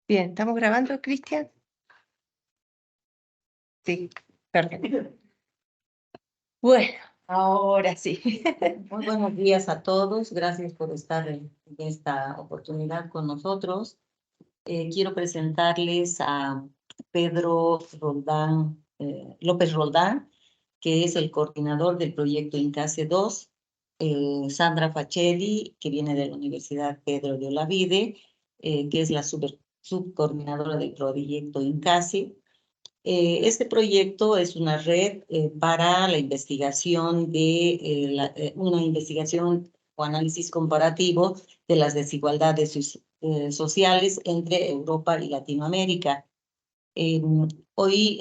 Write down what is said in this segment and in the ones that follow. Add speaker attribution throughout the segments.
Speaker 1: Bien, ¿estamos grabando, Cristian? Sí, perfecto. Bueno, ahora sí.
Speaker 2: Muy buenos días a todos. Gracias por estar en esta oportunidad con nosotros. Quiero presentarles a Pedro Roldán, López Roldán, que es el coordinador del proyecto INCASE 2, Sandra Facelli, que viene de la Universidad Pedro de Olavide, que es la subcoordinadora del proyecto INCASE. Este proyecto es una red para la investigación una investigación o análisis comparativo de las desigualdades sociales entre Europa y Latinoamérica. Hoy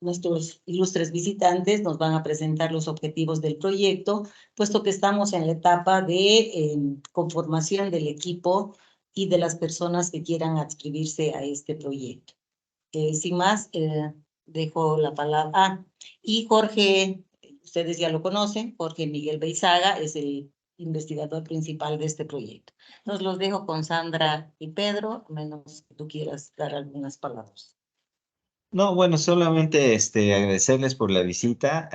Speaker 2: nuestros ilustres visitantes nos van a presentar los objetivos del proyecto, puesto que estamos en la etapa de conformación del equipo y de las personas que quieran adscribirse a este proyecto. Sin más, dejo la palabra. Y Jorge, ustedes ya lo conocen, Jorge Miguel Beizaga es el investigador principal de este proyecto. Entonces los dejo con Sandra y Pedro, a menos que tú quieras dar algunas palabras.
Speaker 3: No, bueno, solamente agradecerles por la visita.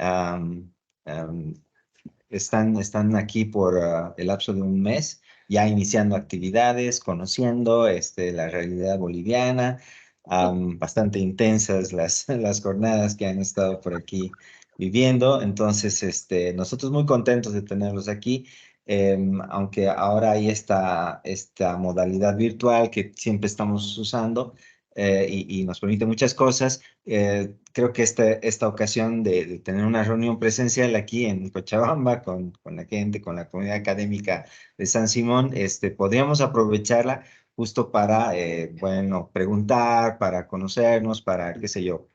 Speaker 3: Están aquí por el lapso de un mes, ya iniciando actividades, conociendo la realidad boliviana. Bastante intensas las jornadas que han estado por aquí viviendo. Entonces, nosotros muy contentos de tenerlos aquí, aunque ahora hay esta modalidad virtual que siempre estamos usando y nos permite muchas cosas. Creo que esta ocasión de tener una reunión presencial aquí en Cochabamba con la gente, con la comunidad académica de San Simón, podríamos aprovecharla justo para, bueno, preguntar, para conocernos, para, qué sé yo,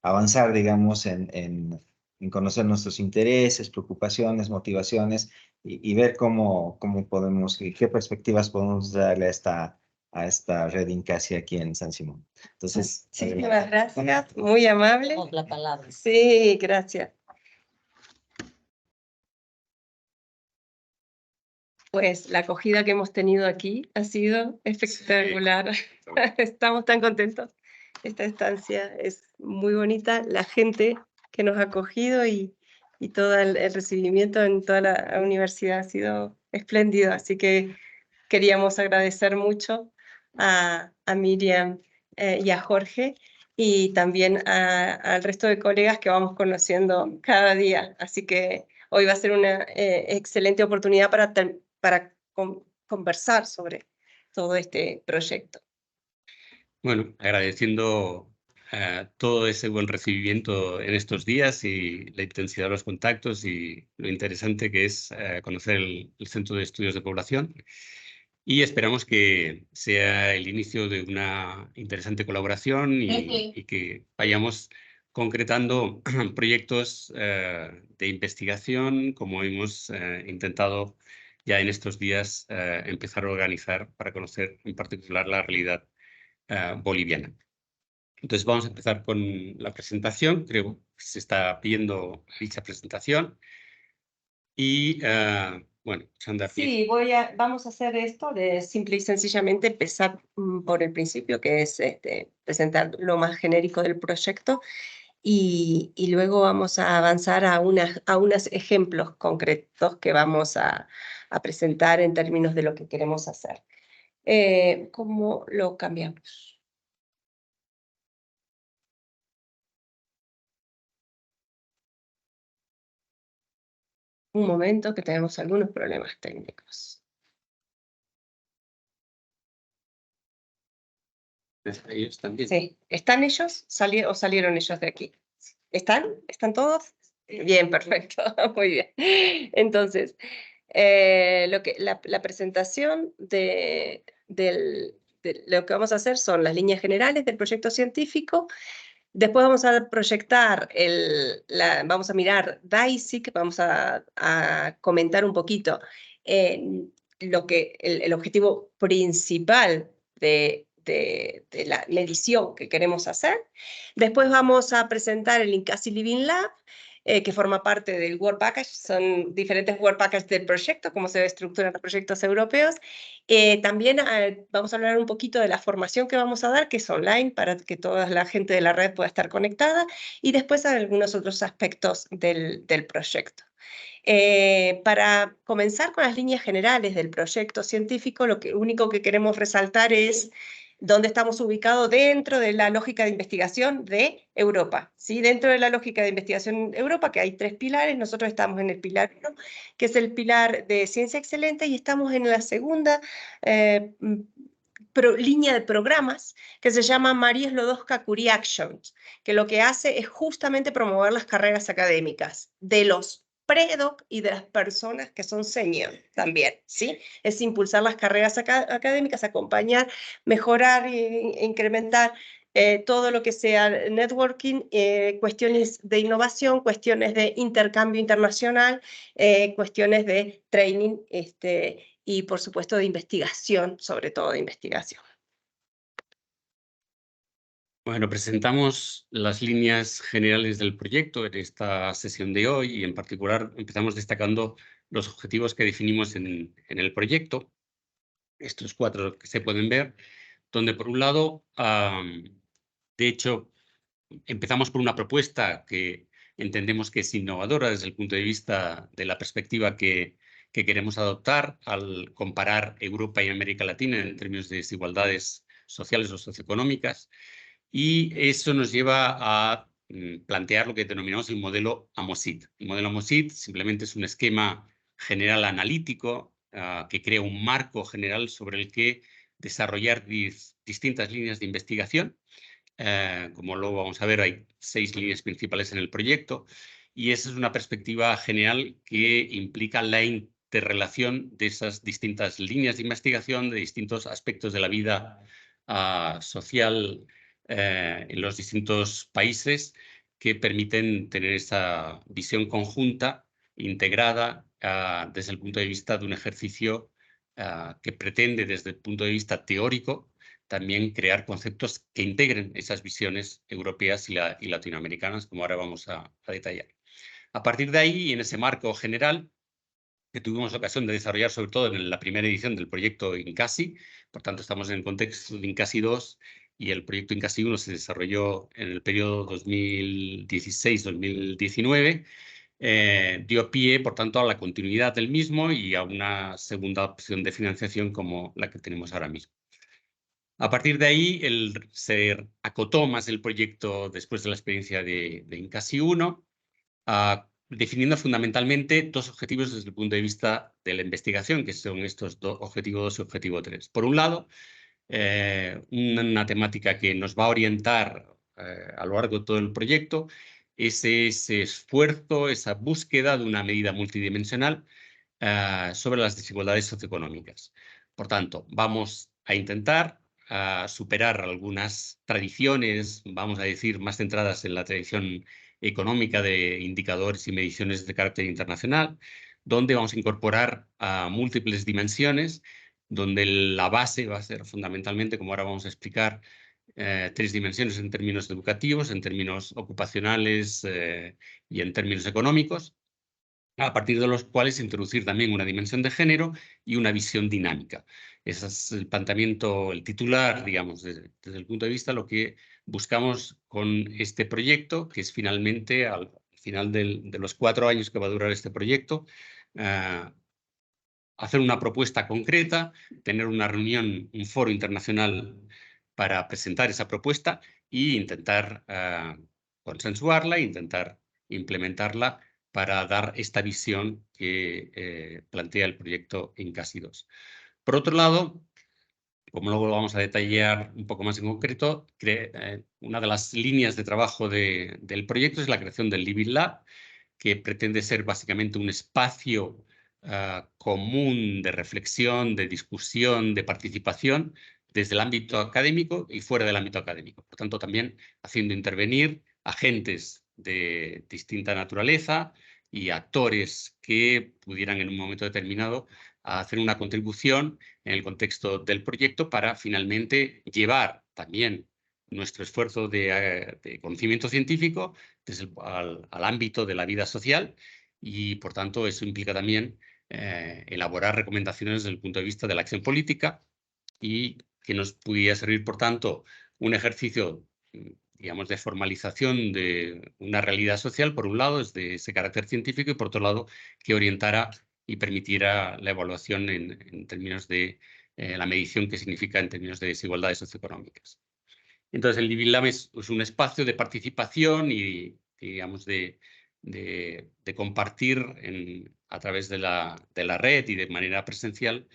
Speaker 3: avanzar, digamos, en conocer nuestros intereses, preocupaciones, motivaciones y ver cómo podemos, y qué perspectivas podemos darle a esta red INCASE aquí en San Simón. Entonces,
Speaker 1: muchísimas gracias, muy amable.
Speaker 2: La palabra.
Speaker 1: Sí, gracias. Pues la acogida que hemos tenido aquí ha sido espectacular. Sí. Estamos tan contentos. Esta estancia es muy bonita. La gente que nos ha acogido y todo el recibimiento en toda la universidad ha sido espléndido. Así que queríamos agradecer mucho a Miriam y a Jorge y también al resto de colegas que vamos conociendo cada día. Así que hoy va a ser una excelente oportunidad para conversar sobre todo este proyecto.
Speaker 4: Bueno, agradeciendo todo ese buen recibimiento en estos días y la intensidad de los contactos y lo interesante que es conocer el Centro de Estudios de Población. Y esperamos que sea el inicio de una interesante colaboración y que vayamos concretando proyectos de investigación, como hemos intentado ya en estos días empezar a organizar para conocer en particular la realidad boliviana. Entonces vamos a empezar con la presentación. Creo que se está pidiendo dicha presentación. Y bueno, Sandra.
Speaker 1: Sí, vamos a hacer esto de simple y sencillamente empezar por el principio, que es presentar lo más genérico del proyecto y luego vamos a avanzar a unos ejemplos concretos que vamos a presentar en términos de lo que queremos hacer. ¿Cómo lo cambiamos? Un momento, que tenemos algunos problemas técnicos.
Speaker 4: ¿Ellos también?
Speaker 1: Sí. ¿Están ellos? ¿O salieron ellos de aquí? ¿Están? ¿Están todos? Bien, perfecto. Muy bien. Entonces, la presentación de lo que vamos a hacer son las líneas generales del proyecto científico. Después vamos a proyectar, vamos a mirar DAISIC, vamos a comentar un poquito el objetivo principal de la medición que queremos hacer. Después vamos a presentar el INCASE Living Lab que forma parte del Work Package. Son diferentes Work Packages del proyecto, cómo se estructuran los proyectos europeos. También vamos a hablar un poquito de la formación que vamos a dar, que es online, para que toda la gente de la red pueda estar conectada, y después algunos otros aspectos del proyecto. Para comenzar con las líneas generales del proyecto científico, lo único que queremos resaltar es dónde estamos ubicados dentro de la lógica de investigación de Europa. ¿Sí? Dentro de la lógica de investigación de Europa, que hay 3 pilares, nosotros estamos en el pilar 1, que es el pilar de ciencia excelente, y estamos en la segunda línea de programas que se llama María Sklodowska-Curie Actions, que lo que hace es justamente promover las carreras académicas de los pre-doc y de las personas que son senior también, ¿sí? Es impulsar las carreras académicas, acompañar, mejorar e incrementar todo lo que sea networking, cuestiones de innovación, cuestiones de intercambio internacional, cuestiones de training y, por supuesto, de investigación, sobre todo de investigación.
Speaker 4: Bueno, presentamos las líneas generales del proyecto en esta sesión de hoy y en particular empezamos destacando los objetivos que definimos en el proyecto, estos 4 que se pueden ver, donde por un lado, de hecho, empezamos por una propuesta que entendemos que es innovadora desde el punto de vista de la perspectiva que queremos adoptar al comparar Europa y América Latina en términos de desigualdades sociales o socioeconómicas. Y eso nos lleva a plantear lo que denominamos el modelo AMOSID. El modelo AMOSID simplemente es un esquema general analítico que crea un marco general sobre el que desarrollar distintas líneas de investigación. Como luego vamos a ver, hay 6 líneas principales en el proyecto y esa es una perspectiva general que implica la interrelación de esas distintas líneas de investigación, de distintos aspectos de la vida social en los distintos países que permiten tener esa visión conjunta, integrada desde el punto de vista de un ejercicio que pretende desde el punto de vista teórico también crear conceptos que integren esas visiones europeas y latinoamericanas, como ahora vamos a detallar. A partir de ahí, en ese marco general, que tuvimos ocasión de desarrollar sobre todo en la primera edición del proyecto INCASI, por tanto estamos en el contexto de INCASI 2 y el proyecto INCASI 1 se desarrolló en el periodo 2016-2019, dio pie, por tanto, a la continuidad del mismo y a una segunda opción de financiación como la que tenemos ahora mismo. A partir de ahí, se acotó más el proyecto después de la experiencia de INCASI 1, definiendo fundamentalmente 2 objetivos desde el punto de vista de la investigación, que son estos objetivo 2 y objetivo 3. Por un lado, una temática que nos va a orientar a lo largo de todo el proyecto es ese esfuerzo, esa búsqueda de una medida multidimensional sobre las desigualdades socioeconómicas. Por tanto, vamos a intentar superar algunas tradiciones, vamos a decir, más centradas en la tradición económica de indicadores y mediciones de carácter internacional, donde vamos a incorporar múltiples dimensiones, donde la base va a ser fundamentalmente, como ahora vamos a explicar, 3 dimensiones en términos educativos, en términos ocupacionales y en términos económicos, a partir de los cuales introducir también una dimensión de género y una visión dinámica. Ese es el planteamiento, el titular, digamos, desde el punto de vista, lo que buscamos con este proyecto, que es finalmente, al final de los 4 años que va a durar este proyecto, hacer una propuesta concreta, tener una reunión, un foro internacional para presentar esa propuesta e intentar consensuarla, intentar implementarla para dar esta visión que plantea el proyecto INCASI 2. Por otro lado, como luego lo vamos a detallar un poco más en concreto, una de las líneas de trabajo del proyecto es la creación del Living Lab, que pretende ser básicamente un espacio común de reflexión, de discusión, de participación desde el ámbito académico y fuera del ámbito académico. Por tanto, también haciendo intervenir agentes de distinta naturaleza y actores que pudieran en un momento determinado hacer una contribución en el contexto del proyecto para finalmente llevar también nuestro esfuerzo de conocimiento científico al ámbito de la vida social y, por tanto, eso implica también elaborar recomendaciones desde el punto de vista de la acción política y que nos pudiera servir, por tanto, un ejercicio, digamos, de formalización de una realidad social, por un lado, desde ese carácter científico, y por otro lado, que orientara y permitiera la evaluación en términos de la medición que significa en términos de desigualdades socioeconómicas. Entonces, el Living Lab es un espacio de participación y, digamos, de compartir a través de la red y de manera presencial,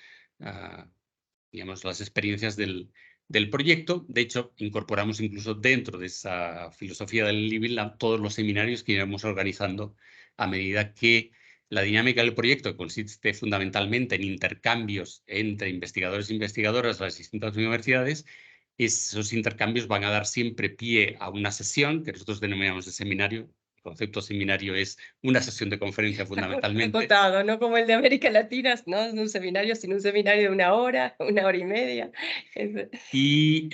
Speaker 4: digamos, las experiencias del proyecto. De hecho, incorporamos incluso dentro de esa filosofía del Living Lab todos los seminarios que iremos organizando a medida que la dinámica del proyecto consiste fundamentalmente en intercambios entre investigadores e investigadoras de las distintas universidades. Esos intercambios van a dar siempre pie a una sesión que nosotros denominamos de seminario. El concepto seminario es una sesión de conferencia fundamentalmente.
Speaker 1: Acotado, no como el de América Latina, no es un seminario, sino un seminario de 1 hora, 1 hora y media.
Speaker 4: Y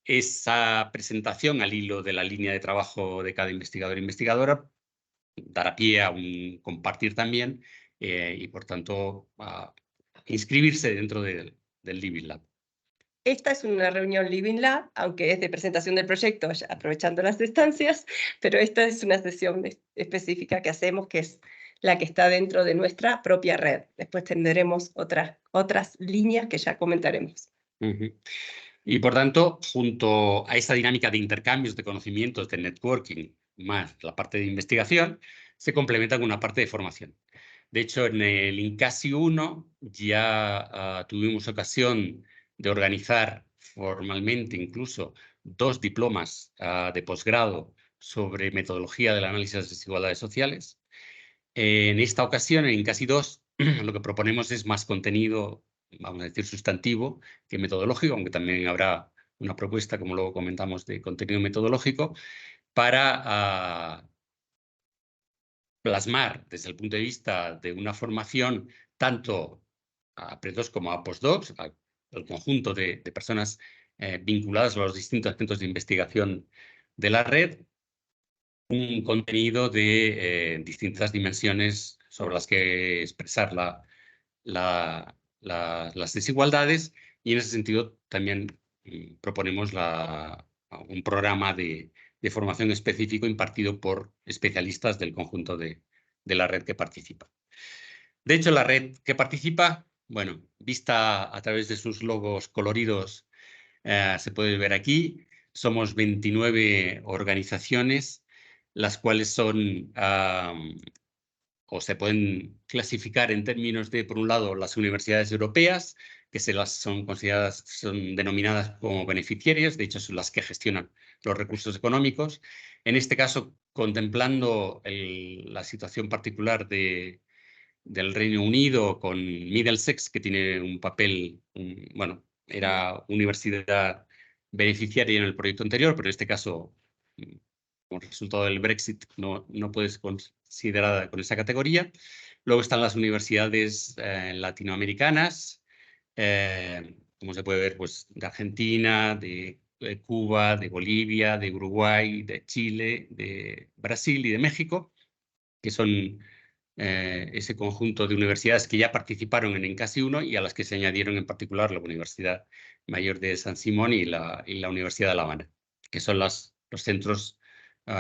Speaker 4: esa presentación al hilo de la línea de trabajo de cada investigador e investigadora dará pie a un compartir también y, por tanto, a inscribirse dentro del Living Lab.
Speaker 1: Esta es una reunión Living Lab, aunque es de presentación del proyecto, aprovechando las estancias, pero esta es una sesión específica que hacemos, que es la que está dentro de nuestra propia red. Después tendremos otras líneas que ya comentaremos.
Speaker 4: Y, por tanto, junto a esta dinámica de intercambios de conocimientos, de networking, más la parte de investigación, se complementa con una parte de formación. De hecho, en el INCASI 1 ya tuvimos ocasión de organizar formalmente incluso 2 diplomas de posgrado sobre metodología del análisis de las desigualdades sociales. En esta ocasión, en INCASI 2, lo que proponemos es más contenido, vamos a decir, sustantivo que metodológico, aunque también habrá una propuesta, como luego comentamos, de contenido metodológico, para plasmar desde el punto de vista de una formación tanto a predos como a postdocs, al conjunto de personas vinculadas a los distintos centros de investigación de la red, un contenido de distintas dimensiones sobre las que expresar las desigualdades, y en ese sentido también proponemos un programa de formación específico impartido por especialistas del conjunto de la red que participa. De hecho, la red que participa, bueno, vista a través de sus logos coloridos, se puede ver aquí. Somos 29 organizaciones, las cuales son o se pueden clasificar en términos de, por un lado, las universidades europeas, que son denominadas como beneficiarias, de hecho son las que gestionan los recursos económicos. En este caso, contemplando la situación particular del Reino Unido con Middlesex, que tiene un papel, bueno, era universidad beneficiaria en el proyecto anterior, pero en este caso, como resultado del Brexit, no puede ser considerada con esa categoría. Luego están las universidades latinoamericanas, como se puede ver, pues, de Argentina, de Cuba, de Bolivia, de Uruguay, de Chile, de Brasil y de México, que son ese conjunto de universidades que ya participaron en INCASI 1 y a las que se añadieron en particular la Universidad Mayor de San Simón y la Universidad de La Habana, que son los centros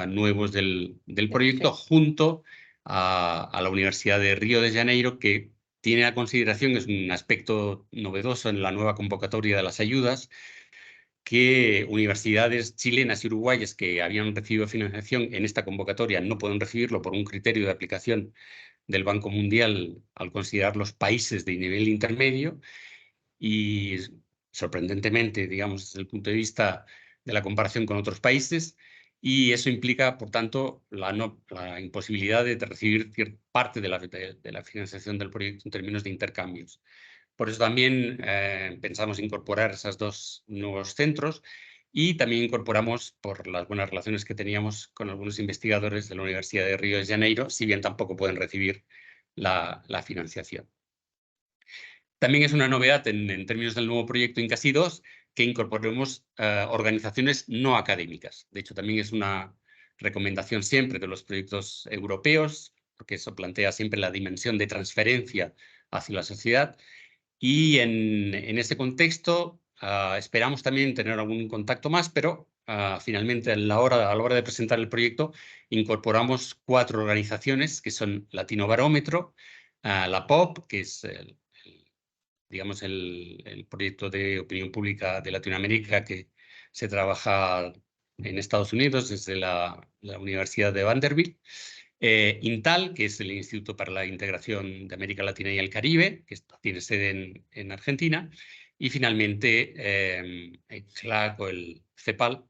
Speaker 4: nuevos del proyecto, junto a la Universidad de Río de Janeiro, que tiene a consideración, es un aspecto novedoso en la nueva convocatoria de las ayudas, que universidades chilenas y uruguayas que habían recibido financiación en esta convocatoria no pueden recibirlo por un criterio de aplicación del Banco Mundial al considerar los países de nivel intermedio, y sorprendentemente, digamos, desde el punto de vista de la comparación con otros países, y eso implica, por tanto, la imposibilidad de recibir parte de la financiación del proyecto en términos de intercambios. Por eso también pensamos incorporar esos 2 nuevos centros, y también incorporamos, por las buenas relaciones que teníamos con algunos investigadores de la Universidad de Río de Janeiro, si bien tampoco pueden recibir la financiación. También es una novedad en términos del nuevo proyecto INCASI 2 que incorporemos organizaciones no académicas. De hecho, también es una recomendación siempre de los proyectos europeos, porque eso plantea siempre la dimensión de transferencia hacia la sociedad. Y en ese contexto esperamos también tener algún contacto más, pero finalmente a la hora de presentar el proyecto incorporamos 4 organizaciones que son Latinobarómetro, la POP, que es digamos el proyecto de opinión pública de Latinoamérica que se trabaja en Estados Unidos desde la Universidad de Vanderbilt. INTAL, que es el Instituto para la Integración de América Latina y el Caribe, que tiene sede en Argentina, y finalmente el CLAC o el CEPAL,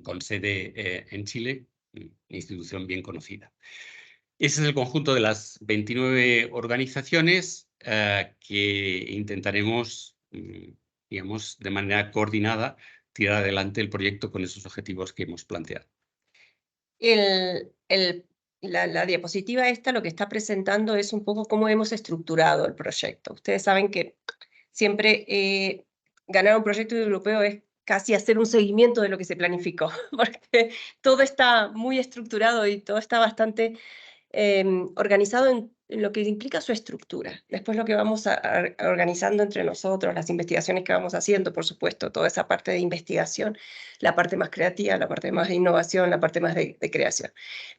Speaker 4: con sede en Chile, una institución bien conocida. Ese es el conjunto de las 29 organizaciones que intentaremos, digamos, de manera coordinada, tirar adelante el proyecto con esos objetivos que hemos planteado.
Speaker 1: La diapositiva esta lo que está presentando es un poco cómo hemos estructurado el proyecto. Ustedes saben que siempre ganar un proyecto europeo es casi hacer un seguimiento de lo que se planificó, porque todo está muy estructurado y todo está bastante organizado en lo que implica su estructura. Después lo que vamos organizando entre nosotros, las investigaciones que vamos haciendo, por supuesto, toda esa parte de investigación, la parte más creativa, la parte más de innovación, la parte más de creación.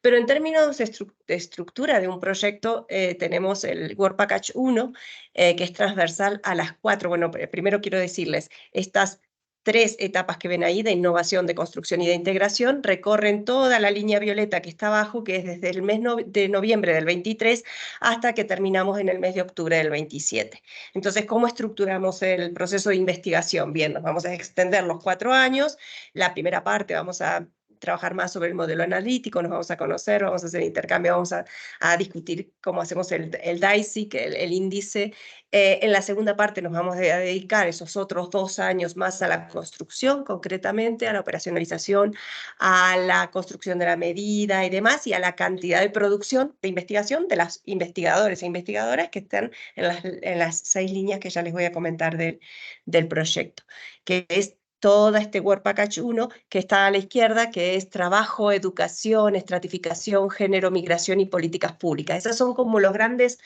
Speaker 1: Pero en términos de estructura de un proyecto, tenemos el Work Package 1, que es transversal a las 4. Bueno, primero quiero decirles, estas 3 etapas que ven ahí de innovación, de construcción y de integración recorren toda la línea violeta que está abajo, que es desde el mes de noviembre del 23 hasta que terminamos en el mes de octubre del 27. Entonces, ¿cómo estructuramos el proceso de investigación? Bien, nos vamos a extender los 4 años. La primera parte vamos a trabajar más sobre el modelo analítico, nos vamos a conocer, vamos a hacer intercambio, vamos a discutir cómo hacemos el DICIC, el índice. En la segunda parte nos vamos a dedicar esos otros 2 años más a la construcción, concretamente, a la operacionalización, a la construcción de la medida y demás, y a la cantidad de producción de investigación de las investigadores e investigadoras que están en las 6 líneas que ya les voy a comentar del proyecto, que es todo este Work Package 1 que está a la izquierda, que es trabajo, educación, estratificación, género, migración y políticas públicas. Esas son como las grandes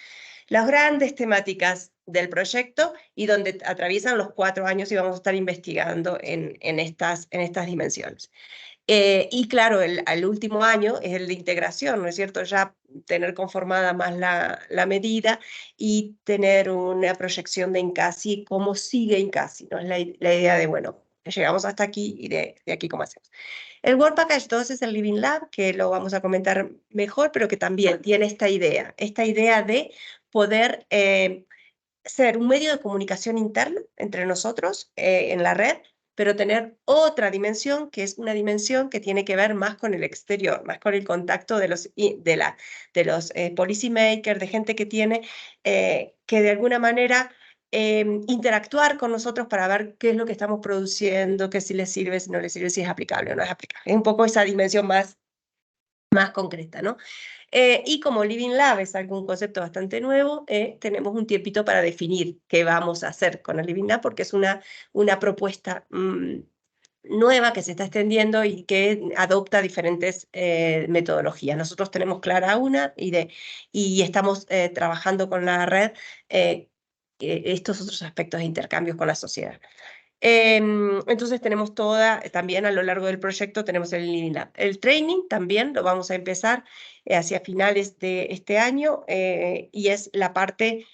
Speaker 1: temáticas del proyecto y donde atraviesan los 4 años y vamos a estar investigando en estas dimensiones. Y claro, el último año es el de integración, ¿no es cierto? Ya tener conformada más la medida y tener una proyección de INCASI, cómo sigue INCASI, ¿no? Es la idea de, bueno, llegamos hasta aquí y de aquí cómo hacemos. El Work Package 2 es el Living Lab, que lo vamos a comentar mejor, pero que también tiene esta idea de poder ser un medio de comunicación interno entre nosotros en la red, pero tener otra dimensión, que es una dimensión que tiene que ver más con el exterior, más con el contacto de los policy makers, de gente que tiene que de alguna manera interactuar con nosotros para ver qué es lo que estamos produciendo, qué si les sirve, si no les sirve, si es aplicable o no es aplicable. Es un poco esa dimensión más concreta, ¿no? Y como Living Lab es algún concepto bastante nuevo, tenemos un tiempito para definir qué vamos a hacer con el Living Lab, porque es una propuesta nueva que se está extendiendo y que adopta diferentes metodologías. Nosotros tenemos clara una y estamos trabajando con la red estos otros aspectos de intercambios con la sociedad. Entonces tenemos también a lo largo del proyecto tenemos el Living Lab. El training también lo vamos a empezar hacia finales de este año y es la parte,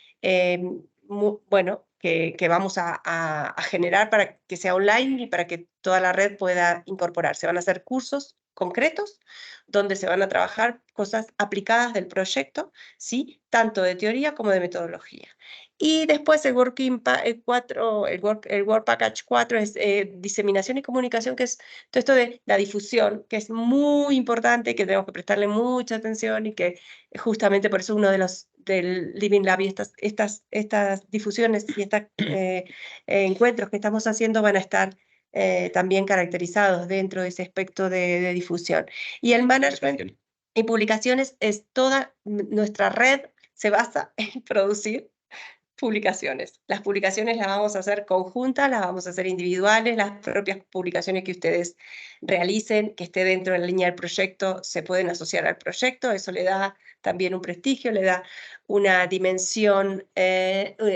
Speaker 1: bueno, que vamos a generar para que sea online y para que toda la red pueda incorporarse. Van a ser cursos concretos donde se van a trabajar cosas aplicadas del proyecto, ¿sí? Tanto de teoría como de metodología. Y después el Work Package 4 es diseminación y comunicación, que es todo esto de la difusión, que es muy importante, que tenemos que prestarle mucha atención y que justamente por eso uno de los del Living Lab y estas difusiones y estos encuentros que estamos haciendo van a estar también caracterizados dentro de ese aspecto de difusión. Y el management y publicaciones es toda nuestra red, se basa en producir publicaciones. Las publicaciones las vamos a hacer conjuntas, las vamos a hacer individuales, las propias publicaciones que ustedes realicen, que esté dentro de la línea del proyecto, se pueden asociar al proyecto, eso le da también un prestigio, le da una dimensión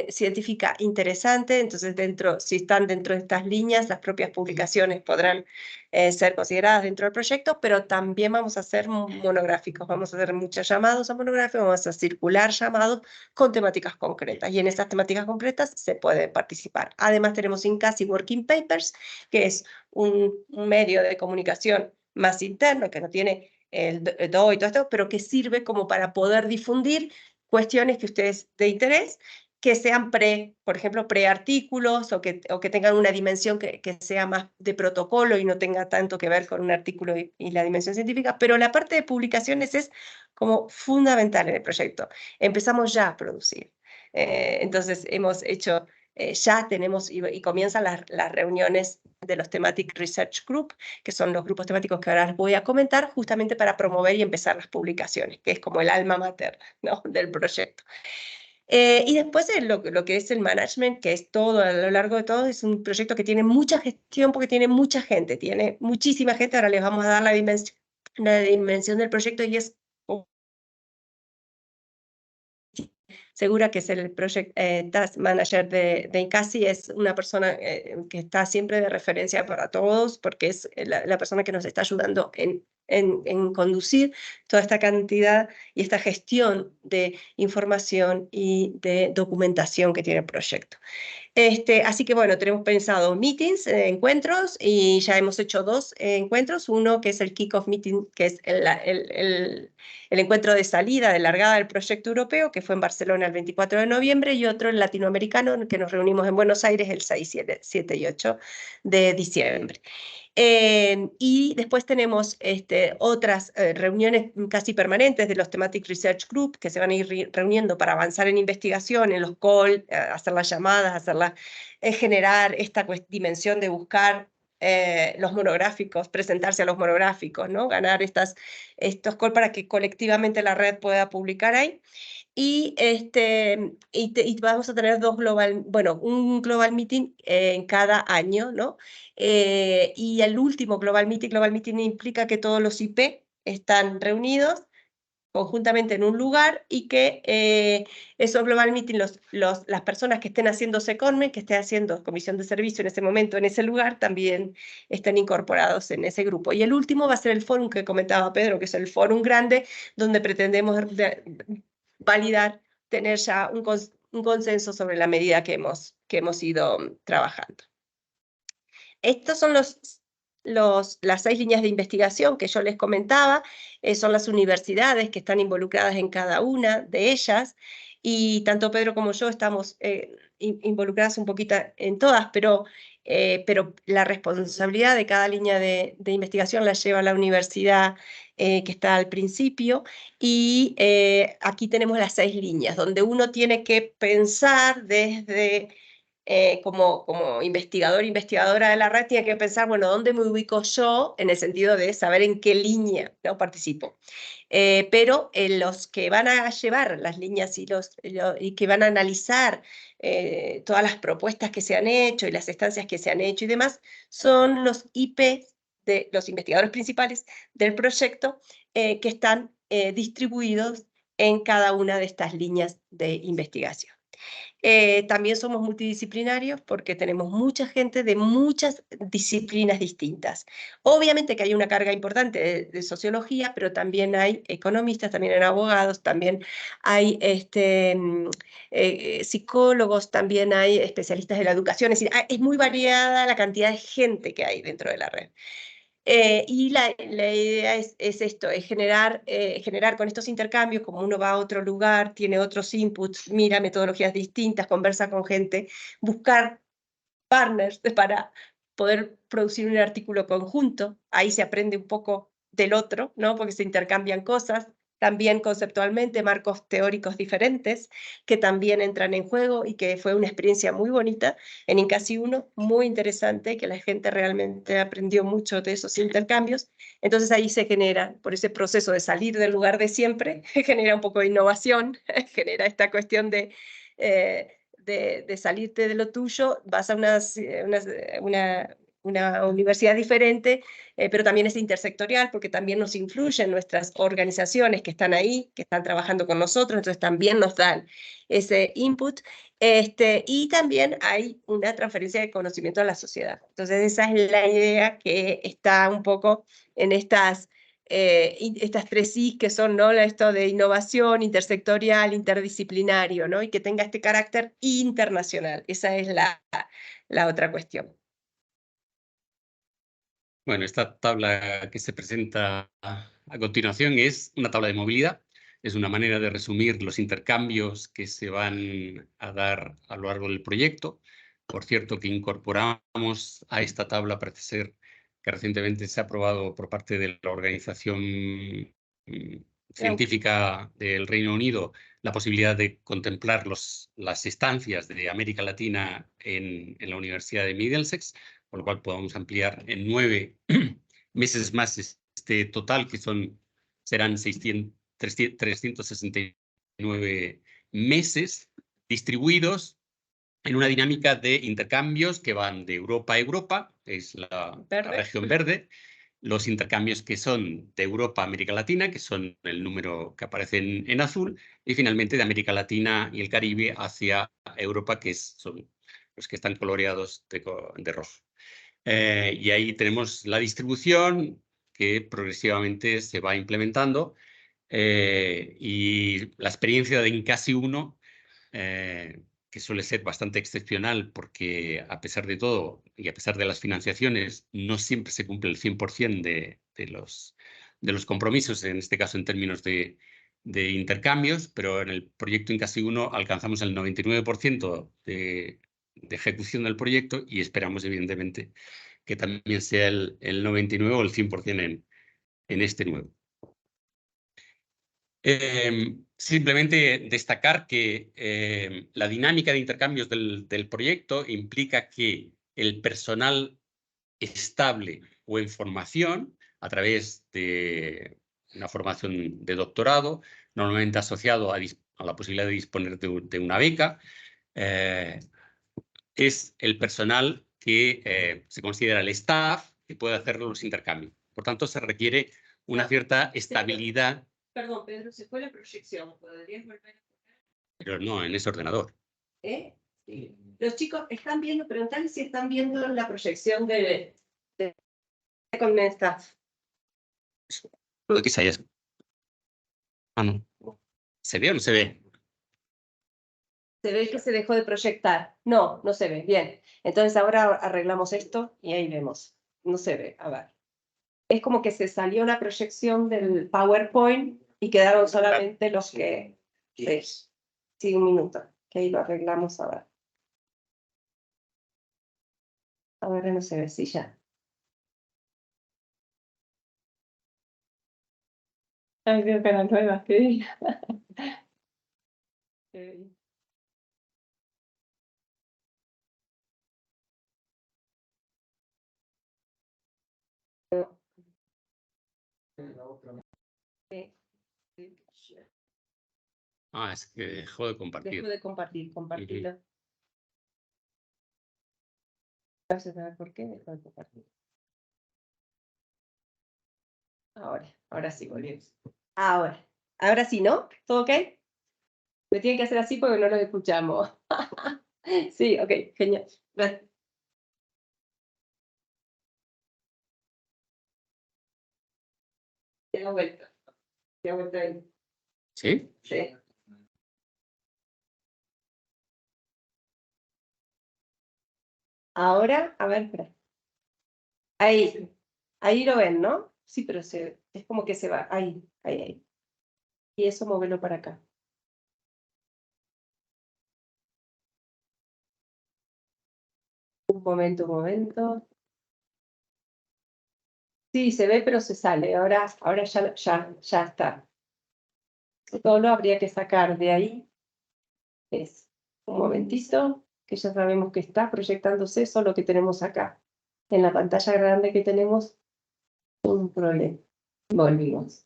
Speaker 1: científica interesante, entonces si están dentro de estas líneas, las propias publicaciones podrán ser consideradas dentro del proyecto, pero también vamos a hacer monográficos, vamos a hacer muchos llamados a monográficos, vamos a circular llamados con temáticas concretas, y en esas temáticas concretas se puede participar. Además tenemos INCASI Working Papers, que es un medio de comunicación más interno, que no tiene el DOI y todo esto, pero que sirve como para poder difundir cuestiones que ustedes de interés, que sean por ejemplo, preartículos o que tengan una dimensión que sea más de protocolo y no tenga tanto que ver con un artículo y la dimensión científica, pero la parte de publicaciones es como fundamental en el proyecto. Empezamos ya a producir. Entonces hemos hecho, ya tenemos y comienzan las reuniones de los Thematic Research Group, que son los grupos temáticos que ahora les voy a comentar, justamente para promover y empezar las publicaciones, que es como el alma mater, ¿no?, del proyecto. Y después lo que es el management, que es todo, a lo largo de todo, es un proyecto que tiene mucha gestión porque tiene mucha gente, tiene muchísima gente. Ahora les vamos a dar la dimensión del proyecto y es Segura, que es el Project Task Manager de INCASI, es una persona que está siempre de referencia para todos, porque es la persona que nos está ayudando en conducir toda esta cantidad y esta gestión de información y de documentación que tiene el proyecto. Así que bueno, tenemos pensado meetings, encuentros, y ya hemos hecho 2 encuentros, uno que es el kick-off meeting, que es el encuentro de salida, de largada del proyecto europeo, que fue en Barcelona el 24 de noviembre, y otro el latinoamericano, en el que nos reunimos en Buenos Aires el 6, 7 y 8 de diciembre. Y después tenemos otras reuniones casi permanentes de los Thematic Research Group, que se van a ir reuniendo para avanzar en investigación, en los calls, hacer las llamadas, generar esta dimensión de buscar los monográficos, presentarse a los monográficos, ¿no?, ganar estos calls para que colectivamente la red pueda publicar ahí. Y vamos a tener un global meeting en cada año, ¿no? Y el último global meeting implica que todos los IP están reunidos conjuntamente en un lugar, y que esos global meeting, las personas que estén haciendo secondment, que estén haciendo comisión de servicio en ese momento, en ese lugar, también estén incorporados en ese grupo. Y el último va a ser el fórum que comentaba Pedro, que es el fórum grande, donde pretendemos validar, tener ya un consenso sobre la medida que hemos ido trabajando. Estos son las 6 líneas de investigación que yo les comentaba, son las universidades que están involucradas en cada una de ellas, y tanto Pedro como yo estamos involucradas un poquito en todas, pero la responsabilidad de cada línea de investigación la lleva la universidad que está al principio, y aquí tenemos las 6 líneas, donde uno tiene que pensar desde... como investigador, investigadora de la red, tiene que pensar, bueno, ¿dónde me ubico yo? En el sentido de saber en qué línea, ¿no?, participo. Pero los que van a llevar las líneas y que van a analizar todas las propuestas que se han hecho y las estancias que se han hecho y demás, son los IP de los investigadores principales del proyecto, que están distribuidos en cada una de estas líneas de investigación. También somos multidisciplinarios porque tenemos mucha gente de muchas disciplinas distintas. Obviamente que hay una carga importante de sociología, pero también hay economistas, también hay abogados, también hay psicólogos, también hay especialistas de la educación. Es decir, es muy variada la cantidad de gente que hay dentro de la red. Y la idea es esto, es generar con estos intercambios, como uno va a otro lugar, tiene otros inputs, mira metodologías distintas, conversa con gente, buscar partners para poder producir un artículo conjunto. Ahí se aprende un poco del otro, ¿no?, porque se intercambian cosas. También conceptualmente marcos teóricos diferentes que también entran en juego, y que fue una experiencia muy bonita en INCASI 1, muy interesante, que la gente realmente aprendió mucho de esos intercambios. Entonces ahí se genera, por ese proceso de salir del lugar de siempre, genera un poco de innovación, genera esta cuestión de de salirte de lo tuyo, vas a una universidad diferente, pero también es intersectorial porque también nos influyen nuestras organizaciones que están ahí, que están trabajando con nosotros, entonces también nos dan ese input. Y también hay una transferencia de conocimiento a la sociedad. Entonces esa es la idea que está un poco en estas 3 I's que son, ¿no? Esto de innovación, intersectorial, interdisciplinario, ¿no? Y que tenga este carácter internacional. Esa es la otra cuestión.
Speaker 4: Bueno, esta tabla que se presenta a continuación es una tabla de movilidad. Es una manera de resumir los intercambios que se van a dar a lo largo del proyecto. Por cierto, que incorporamos a esta tabla, parece ser que recientemente se ha aprobado por parte de la Organización Científica del Reino Unido la posibilidad de contemplar las estancias de América Latina en la Universidad de Middlesex, por lo cual podamos ampliar en 9 meses más este total, que serán 369 meses distribuidos en una dinámica de intercambios que van de Europa a Europa, es la región verde, los intercambios que son de Europa a América Latina, que son el número que aparece en azul, y finalmente de América Latina y el Caribe hacia Europa, que son los que están coloreados de rojo. Y ahí tenemos la distribución que progresivamente se va implementando y la experiencia de Incasi 1, que suele ser bastante excepcional porque a pesar de todo y a pesar de las financiaciones no siempre se cumple el 100% de los compromisos, en este caso en términos de intercambios, pero en el proyecto Incasi 1 alcanzamos el 99% de ejecución del proyecto y esperamos evidentemente que también sea el 99 o el 100% en este nuevo. Simplemente destacar que la dinámica de intercambios del proyecto implica que el personal estable o en formación, a través de una formación de doctorado, normalmente asociado a la posibilidad de disponer de una beca, es el personal que se considera el staff que puede hacer los intercambios. Por tanto, se requiere una cierta estabilidad.
Speaker 1: Perdón, Pedro, se fue la proyección. ¿Podrías volver a poner?
Speaker 4: Pero no en ese ordenador.
Speaker 1: Sí. Los chicos están viendo, preguntarles si están viendo la proyección de con staff.
Speaker 4: Lo de que se haya... Ah, no. ¿Se ve o no se ve?
Speaker 1: Se ve que se dejó de proyectar. No, no se ve. Bien. Entonces ahora arreglamos esto y ahí vemos. No se ve. A ver. Es como que se salió la proyección del PowerPoint y quedaron solamente los que... Sí, un minuto. Que ahí lo arreglamos a ver. Ahora no se ve, sí, ya. Ay, veo caras nuevas, qué bien. Qué bien.
Speaker 4: Ah, es que dejó de compartir.
Speaker 1: Dejo de compartir, compartirlo. No sé por qué dejó de compartir. Ahora sí, volvimos. Ahora sí, ¿no? ¿Todo ok? Me tienen que hacer así porque no lo escuchamos. Sí, ok, genial. Gracias. Ya he vuelto. Ya he vuelto ahí.
Speaker 4: ¿Sí?
Speaker 1: Sí. Ahora, a ver, espera. Ahí lo ven, ¿no? Sí, pero es como que se va. Ahí. Y eso móvelo para acá. Un momento. Sí, se ve, pero se sale. Ahora ya está. Todo lo habría que sacar de ahí. Es un momentito, que ya sabemos que está proyectándose, solo que tenemos acá. En la pantalla grande que tenemos, un problema. Volvimos.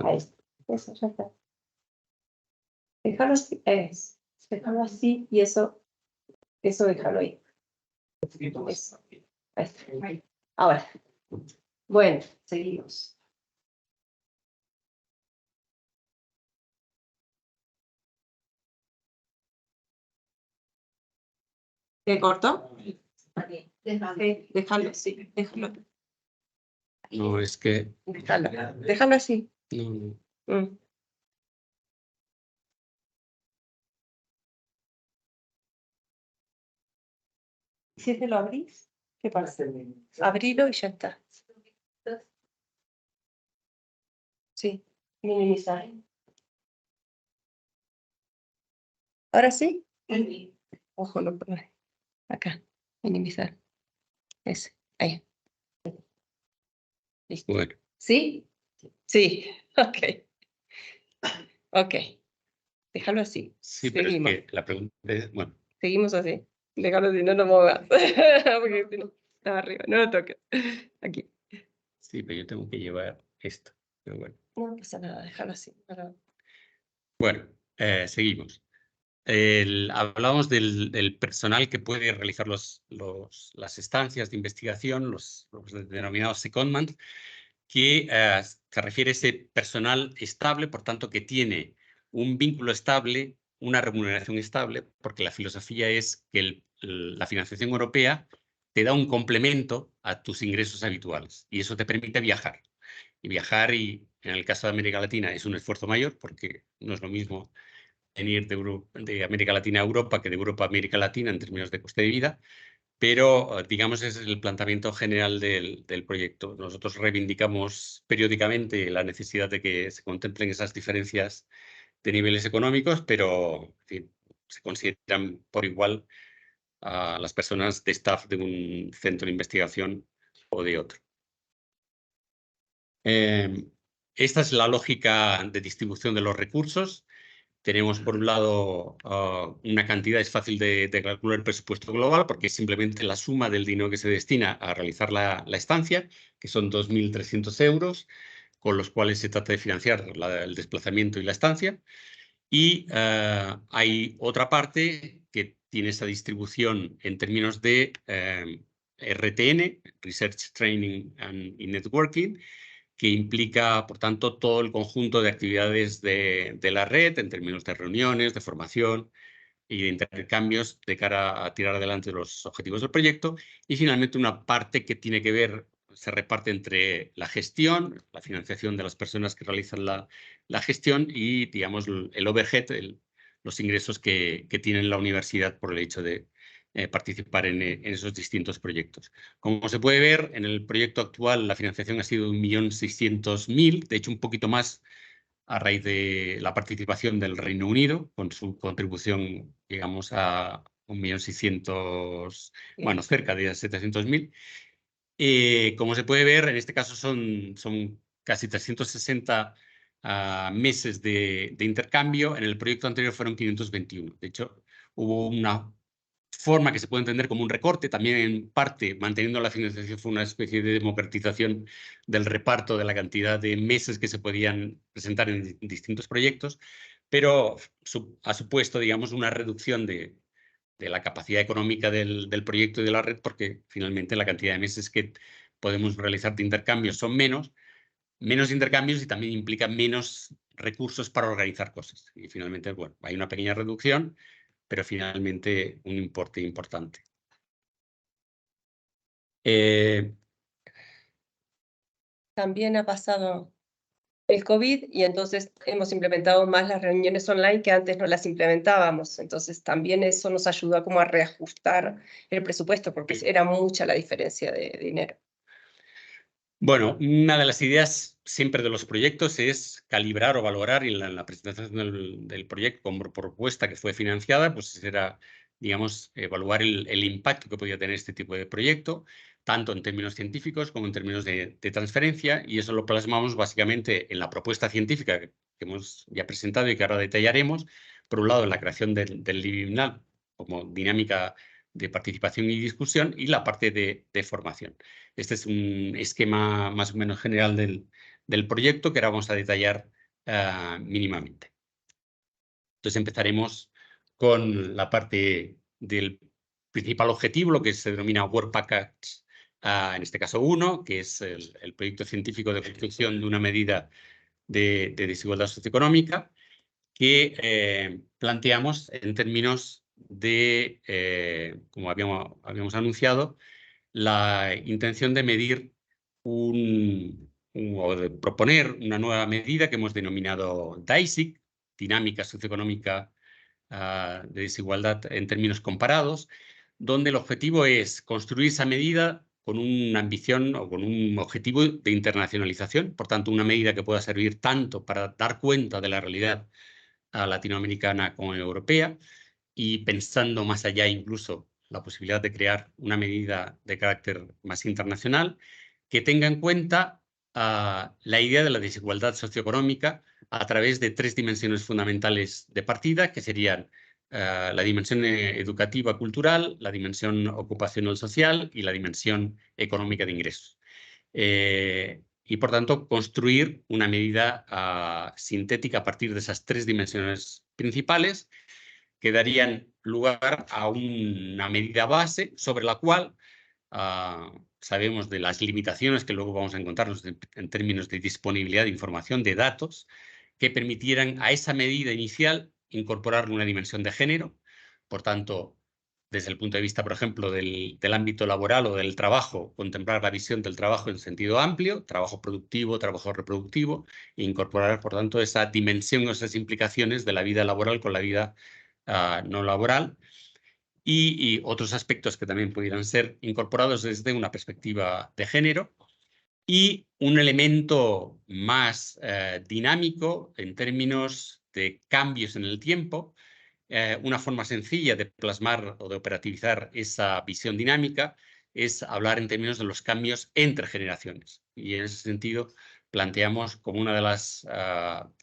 Speaker 1: Ahí está. Eso, ya está. Déjalo así, déjalo así y eso déjalo ahí. Eso. Ahí está. Ahora, bueno, seguimos. ¿Te corto? Déjalo así, déjalo.
Speaker 4: No, es que...
Speaker 1: Déjalo así.
Speaker 4: No,
Speaker 1: Mm. Si te lo abrís, ¿qué pasa? Abrilo y ya está. Sí, minimizar. ¿Ahora sí? Ojo, no, perdón. Acá, minimizar. Ese, ahí. Listo.
Speaker 4: bueno,
Speaker 1: ¿Sí? Sí, ok. Ok, déjalo así.
Speaker 4: sí, pero es
Speaker 1: Seguimos.
Speaker 4: que la pregunta es, bueno,
Speaker 1: Seguimos así. Déjalo así, no lo muevas. Porque si no, está arriba, no lo toques. Aquí.
Speaker 4: sí, pero yo tengo que llevar esto. Pero bueno,
Speaker 1: No pasa nada, déjalo así.
Speaker 4: bueno, seguimos. Hablábamos del personal que puede realizar las estancias de investigación, los denominados secondments, que se refiere a ese personal estable, por tanto, que tiene un vínculo estable, una remuneración estable, porque la filosofía es que la financiación europea te da un complemento a tus ingresos habituales y eso te permite viajar. Y viajar, y en el caso de América Latina, es un esfuerzo mayor porque no es lo mismo venir de América Latina a Europa que de Europa a América Latina en términos de coste de vida, pero digamos ese es el planteamiento general del proyecto. Nosotros reivindicamos periódicamente la necesidad de que se contemplen esas diferencias de niveles económicos, pero en fin, se consideran por igual a las personas de staff de un centro de investigación o de otro. Esta es la lógica de distribución de los recursos. Tenemos, por un lado, una cantidad, es fácil de calcular el presupuesto global porque es simplemente la suma del dinero que se destina a realizar la estancia, que son 2.300 euros, con los cuales se trata de financiar el desplazamiento y la estancia. Y hay otra parte que tiene esa distribución en términos de RTN, Research, Training y Networking, que implica, por tanto, todo el conjunto de actividades de la red en términos de reuniones, de formación y de intercambios de cara a tirar adelante los objetivos del proyecto. Y finalmente una parte que tiene que ver, se reparte entre la gestión, la financiación de las personas que realizan la gestión y, digamos, el overhead, los ingresos que tiene la universidad por el hecho de participar en esos distintos proyectos. Como se puede ver, en el proyecto actual la financiación ha sido de 1.600.000, de hecho un poquito más a raíz de la participación del Reino Unido, con su contribución, digamos, a 1.600.000, bueno, cerca de 700.000. Como se puede ver, en este caso son casi 360 meses de intercambio. En el proyecto anterior fueron 521. De hecho, hubo una forma que se puede entender como un recorte, también en parte manteniendo la financiación fue una especie de democratización del reparto de la cantidad de meses que se podían presentar en distintos proyectos, pero ha supuesto, digamos, una reducción de la capacidad económica del proyecto y de la red, porque finalmente la cantidad de meses que podemos realizar de intercambios son menos intercambios y también implica menos recursos para organizar cosas. Y finalmente, bueno, hay una pequeña reducción, pero finalmente un importe importante.
Speaker 1: También ha pasado el COVID y entonces hemos implementado más las reuniones online que antes no las implementábamos. Entonces también eso nos ayudó como a reajustar el presupuesto porque era mucha la diferencia de dinero.
Speaker 4: Bueno, una de las ideas siempre de los proyectos es calibrar o valorar, y en la presentación del proyecto como propuesta que fue financiada, pues era, digamos, evaluar el impacto que podía tener este tipo de proyecto, tanto en términos científicos como en términos de transferencia, y eso lo plasmamos básicamente en la propuesta científica que hemos ya presentado y que ahora detallaremos. Por un lado, en la creación del LibNal como dinámica de participación y discusión, y la parte de formación. Este es un esquema más o menos general del proyecto que ahora vamos a detallar mínimamente. Entonces empezaremos con la parte del principal objetivo, lo que se denomina Work Package, en este caso 1, que es el proyecto científico de construcción de una medida de desigualdad socioeconómica, que planteamos en términos de, como habíamos anunciado, la intención de medir o de proponer una nueva medida que hemos denominado DISIC, Dinámica Socioeconómica de Desigualdad en términos comparados, donde el objetivo es construir esa medida con una ambición o con un objetivo de internacionalización, por tanto, una medida que pueda servir tanto para dar cuenta de la realidad latinoamericana como europea, y pensando más allá incluso la posibilidad de crear una medida de carácter más internacional que tenga en cuenta la idea de la desigualdad socioeconómica a través de 3 dimensiones fundamentales de partida, que serían la dimensión educativa cultural, la dimensión ocupacional social y la dimensión económica de ingresos. Y, por tanto, construir una medida sintética a partir de esas 3 dimensiones principales que darían lugar a una medida base sobre la cual sabemos de las limitaciones que luego vamos a encontrarnos en términos de disponibilidad de información, de datos, que permitieran a esa medida inicial incorporar una dimensión de género. Por tanto, desde el punto de vista, por ejemplo, del ámbito laboral o del trabajo, contemplar la visión del trabajo en sentido amplio, trabajo productivo, trabajo reproductivo, e incorporar, por tanto, esa dimensión o esas implicaciones de la vida laboral con la vida no laboral, y otros aspectos que también pudieran ser incorporados desde una perspectiva de género, y un elemento más dinámico en términos de cambios en el tiempo. Una forma sencilla de plasmar o de operativizar esa visión dinámica es hablar en términos de los cambios entre generaciones. Y en ese sentido planteamos como una de las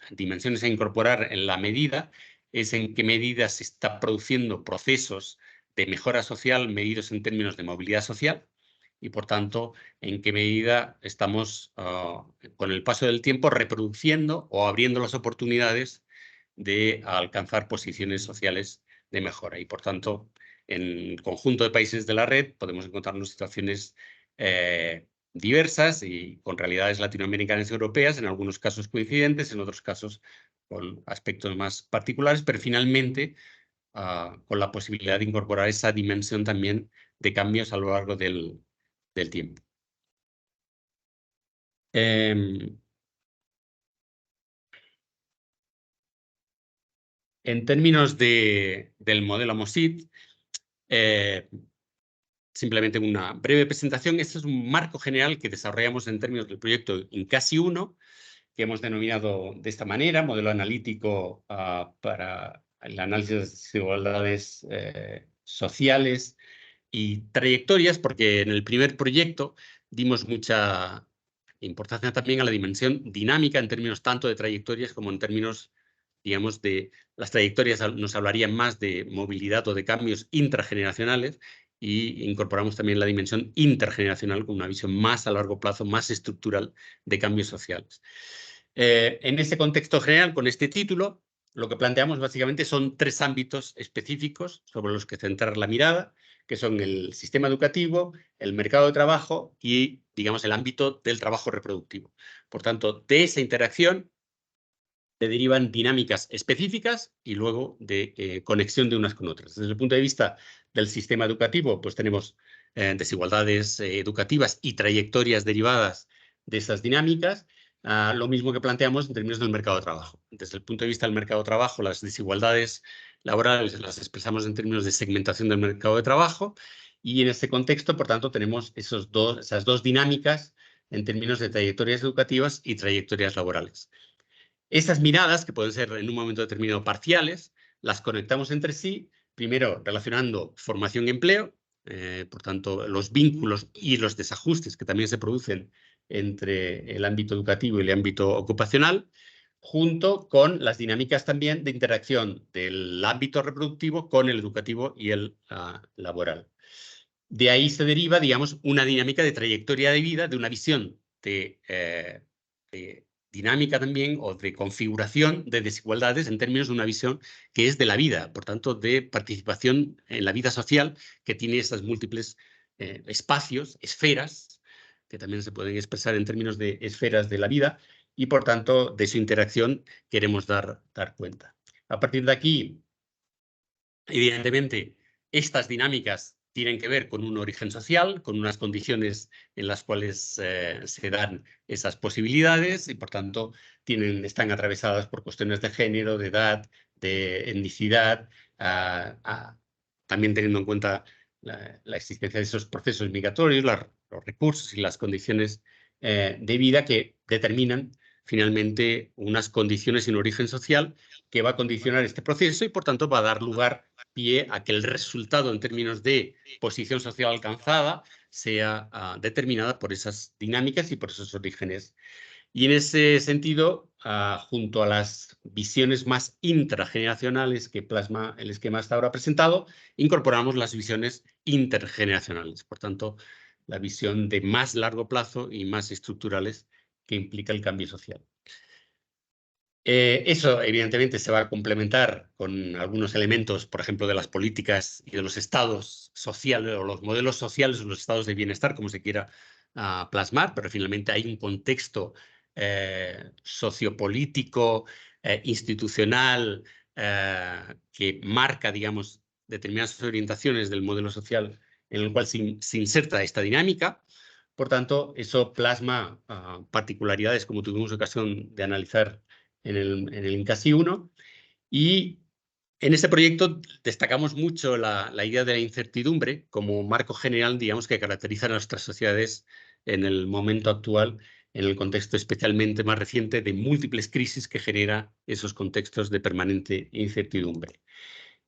Speaker 4: dimensiones a incorporar en la medida es en qué medida se está produciendo procesos de mejora social medidos en términos de movilidad social, y, por tanto, en qué medida estamos, con el paso del tiempo, reproduciendo o abriendo las oportunidades de alcanzar posiciones sociales de mejora. Y, por tanto, en el conjunto de países de la red podemos encontrarnos situaciones diversas y con realidades latinoamericanas y europeas, en algunos casos coincidentes, en otros casos con aspectos más particulares, pero finalmente con la posibilidad de incorporar esa dimensión también de cambios a lo largo del tiempo. En términos del modelo MOSIT, simplemente una breve presentación. Este es un marco general que desarrollamos en términos del proyecto INCASI 1, que hemos denominado de esta manera, modelo analítico para el análisis de desigualdades sociales y trayectorias, porque en el primer proyecto dimos mucha importancia también a la dimensión dinámica en términos tanto de trayectorias como en términos, digamos, de las trayectorias nos hablarían más de movilidad o de cambios intrageneracionales, y incorporamos también la dimensión intergeneracional con una visión más a largo plazo, más estructural de cambios sociales. En ese contexto general, con este título, lo que planteamos básicamente son 3 ámbitos específicos sobre los que centrar la mirada, que son el sistema educativo, el mercado de trabajo y, digamos, el ámbito del trabajo reproductivo. Por tanto, de esa interacción se derivan dinámicas específicas y luego de conexión de unas con otras. Desde el punto de vista del sistema educativo, pues tenemos desigualdades educativas y trayectorias derivadas de esas dinámicas, lo mismo que planteamos en términos del mercado de trabajo. Desde el punto de vista del mercado de trabajo, las desigualdades laborales las expresamos en términos de segmentación del mercado de trabajo, y en este contexto, por tanto, tenemos esas dos dinámicas en términos de trayectorias educativas y trayectorias laborales. Estas miradas, que pueden ser en un momento determinado parciales, las conectamos entre sí, primero relacionando formación y empleo, por tanto, los vínculos y los desajustes que también se producen entre el ámbito educativo y el ámbito ocupacional, junto con las dinámicas también de interacción del ámbito reproductivo con el educativo y el laboral. De ahí se deriva, digamos, una dinámica de trayectoria de vida, de una visión de dinámica también o de configuración de desigualdades en términos de una visión que es de la vida, por tanto, de participación en la vida social, que tiene esas múltiples espacios, esferas, que también se pueden expresar en términos de esferas de la vida, y por tanto, de su interacción queremos dar cuenta. A partir de aquí, evidentemente, estas dinámicas tienen que ver con un origen social, con unas condiciones en las cuales se dan esas posibilidades y, por tanto, están atravesadas por cuestiones de género, de edad, de etnicidad, también teniendo en cuenta la existencia de esos procesos migratorios, los recursos y las condiciones de vida que determinan finalmente unas condiciones y un origen social que va a condicionar este proceso y, por tanto, va a dar lugar pie a que el resultado en términos de posición social alcanzada sea determinada por esas dinámicas y por esos orígenes. Y en ese sentido, junto a las visiones más intrageneracionales que plasma el esquema hasta ahora presentado, incorporamos las visiones intergeneracionales. Por tanto, la visión de más largo plazo y más estructurales que implica el cambio social. Eso, evidentemente, se va a complementar con algunos elementos, por ejemplo, de las políticas y de los estados sociales o los modelos sociales o los estados de bienestar, como se quiera plasmar, pero finalmente hay un contexto sociopolítico, institucional, que marca, digamos, determinadas orientaciones del modelo social en el cual se inserta esta dinámica. Por tanto, eso plasma particularidades, como tuvimos ocasión de analizar en el INCASI 1, y en este proyecto destacamos mucho la idea de la incertidumbre como marco general, digamos, que caracteriza a nuestras sociedades en el momento actual, en el contexto especialmente más reciente de múltiples crisis que genera esos contextos de permanente incertidumbre.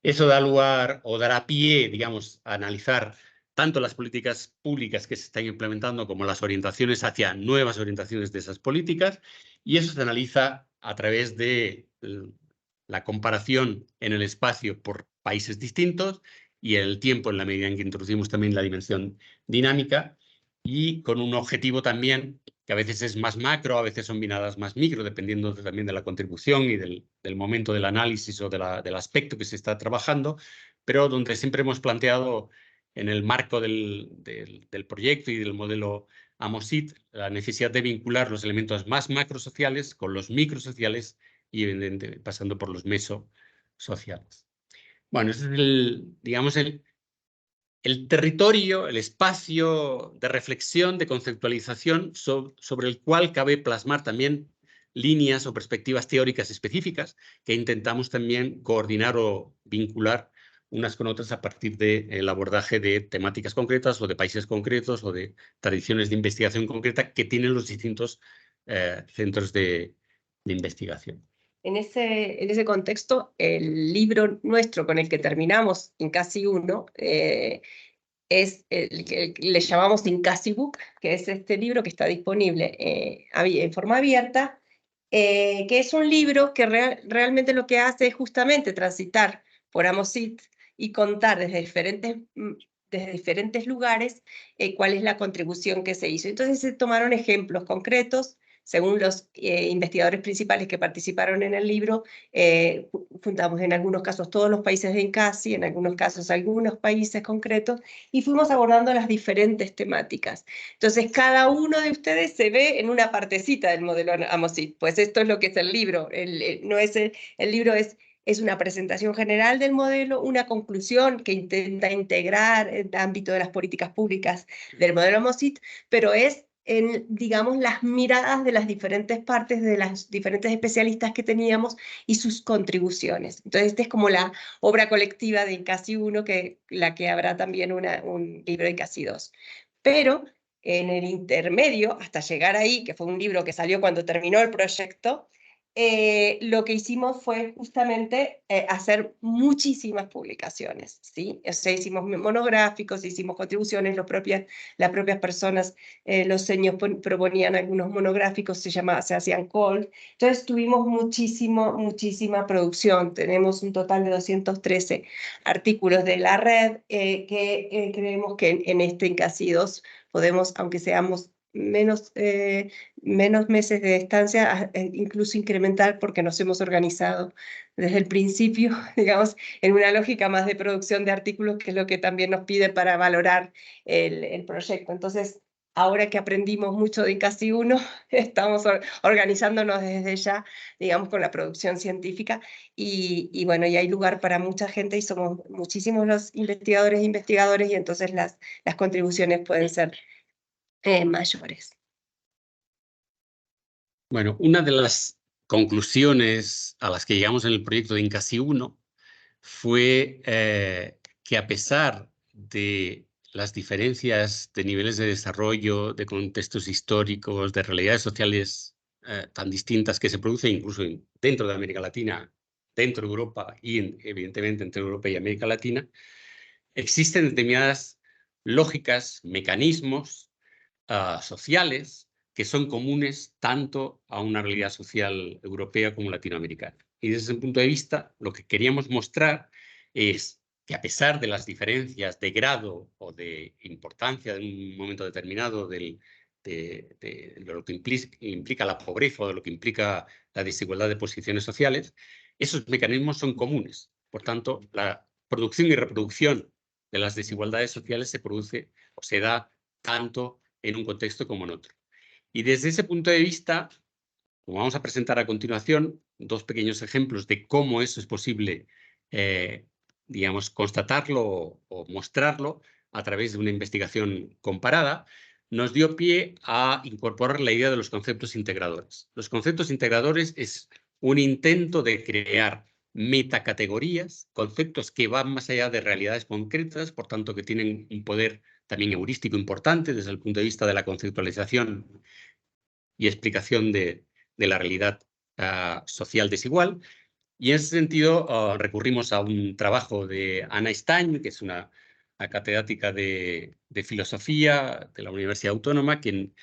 Speaker 4: Eso da lugar o dará pie, digamos, a analizar tanto las políticas públicas que se están implementando como las orientaciones hacia nuevas orientaciones de esas políticas, y eso se analiza a través de la comparación en el espacio por países distintos y el tiempo, en la medida en que introducimos también la dimensión dinámica, y con un objetivo también que a veces es más macro, a veces son miradas más micro, dependiendo también de la contribución y del momento del análisis o del aspecto que se está trabajando, pero donde siempre hemos planteado en el marco del proyecto y del modelo AMOSIT la necesidad de vincular los elementos más macrosociales con los microsociales y, evidentemente, pasando por los mesosociales. Bueno, ese es digamos, el territorio, el espacio de reflexión, de conceptualización sobre el cual cabe plasmar también líneas o perspectivas teóricas específicas que intentamos también coordinar o vincular unas con otras a partir del abordaje de temáticas concretas o de países concretos o de tradiciones de investigación concreta que tienen los distintos centros de investigación.
Speaker 1: En ese contexto, el libro nuestro con el que terminamos, INCASI 1, es el que le llamamos INCASI Book, que es este libro que está disponible en forma abierta, que es un libro que realmente lo que hace es justamente transitar por AMOSIT y contar desde diferentes lugares cuál es la contribución que se hizo. Entonces se tomaron ejemplos concretos según los investigadores principales que participaron en el libro. Juntamos en algunos casos todos los países de INCASI, en algunos casos algunos países concretos, y fuimos abordando las diferentes temáticas. Entonces, cada uno de ustedes se ve en una partecita del modelo AMOSIT. Pues esto es lo que es el libro. El libro es una presentación general del modelo, una conclusión que intenta integrar el ámbito de las políticas públicas del modelo AMOSIT, pero es digamos, las miradas de las diferentes partes, de las diferentes especialistas que teníamos y sus contribuciones. Entonces, esta es como la obra colectiva de INCASI 1, la que habrá también un libro de INCASI 2. Pero en el intermedio, hasta llegar ahí, que fue un libro que salió cuando terminó el proyecto, lo que hicimos fue justamente hacer muchísimas publicaciones, ¿sí? O sea, hicimos monográficos, hicimos contribuciones, las propias personas, los seños proponían algunos monográficos, se hacían calls. Entonces tuvimos muchísima producción. Tenemos un total de 213 artículos de la red creemos que en este INCASI 2 podemos, aunque seamos menos menos meses de estancia, incluso incrementar, porque nos hemos organizado desde el principio, digamos, en una lógica más de producción de artículos, que es lo que también nos pide para valorar el proyecto. Entonces, ahora que aprendimos mucho de INCASI 1, estamos organizándonos desde ya, digamos, con la producción científica, y bueno, y hay lugar para mucha gente, y somos muchísimos los investigadores e investigadores, y entonces las contribuciones pueden ser mayores.
Speaker 4: Bueno, una de las conclusiones a las que llegamos en el proyecto de INCASI 1 fue que, a pesar de las diferencias de niveles de desarrollo, de contextos históricos, de realidades sociales tan distintas que se producen incluso dentro de América Latina, dentro de Europa y evidentemente entre Europa y América Latina, existen determinadas lógicas, mecanismos sociales que son comunes tanto a una realidad social europea como latinoamericana. Y desde ese punto de vista, lo que queríamos mostrar es que, a pesar de las diferencias de grado o de importancia en un momento determinado de lo que implica la pobreza o de lo que implica la desigualdad de posiciones sociales, esos mecanismos son comunes. Por tanto, la producción y reproducción de las desigualdades sociales se produce o se da tanto en un contexto como en otro. Y desde ese punto de vista, como vamos a presentar a continuación, dos pequeños ejemplos de cómo eso es posible, digamos, constatarlo o mostrarlo a través de una investigación comparada, nos dio pie a incorporar la idea de los conceptos integradores. Los conceptos integradores es un intento de crear metacategorías, conceptos que van más allá de realidades concretas, por tanto que tienen un poder también heurístico importante desde el punto de vista de la conceptualización y explicación de la realidad social desigual. Y en ese sentido recurrimos a un trabajo de Anna Stein, que es una catedrática de filosofía de la Universidad Autónoma, quien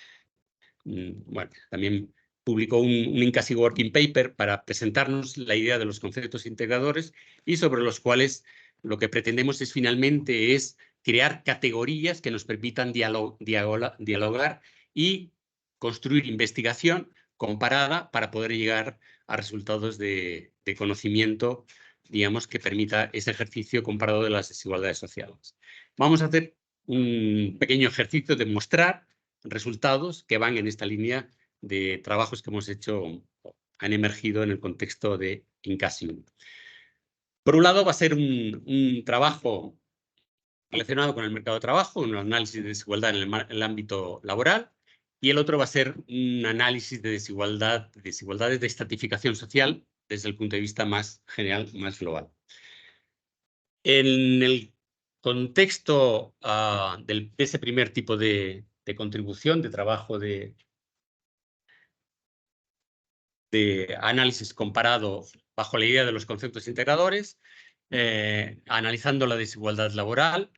Speaker 4: bueno, también publicó un INCASI Working Paper para presentarnos la idea de los conceptos integradores, y sobre los cuales lo que pretendemos es finalmente crear categorías que nos permitan dialogar y construir investigación comparada para poder llegar a resultados de conocimiento, digamos, que permita ese ejercicio comparado de las desigualdades sociales. Vamos a hacer un pequeño ejercicio de mostrar resultados que van en esta línea de trabajos que hemos hecho, han emergido en el contexto de INCASI 1. Por un lado, va a ser un trabajo relacionado con el mercado de trabajo, un análisis de desigualdad en el ámbito laboral, y el otro va a ser un análisis de desigualdades de estratificación social desde el punto de vista más general, más global. En el contexto de ese primer tipo de contribución, de trabajo de análisis comparado bajo la idea de los conceptos integradores, analizando la desigualdad laboral,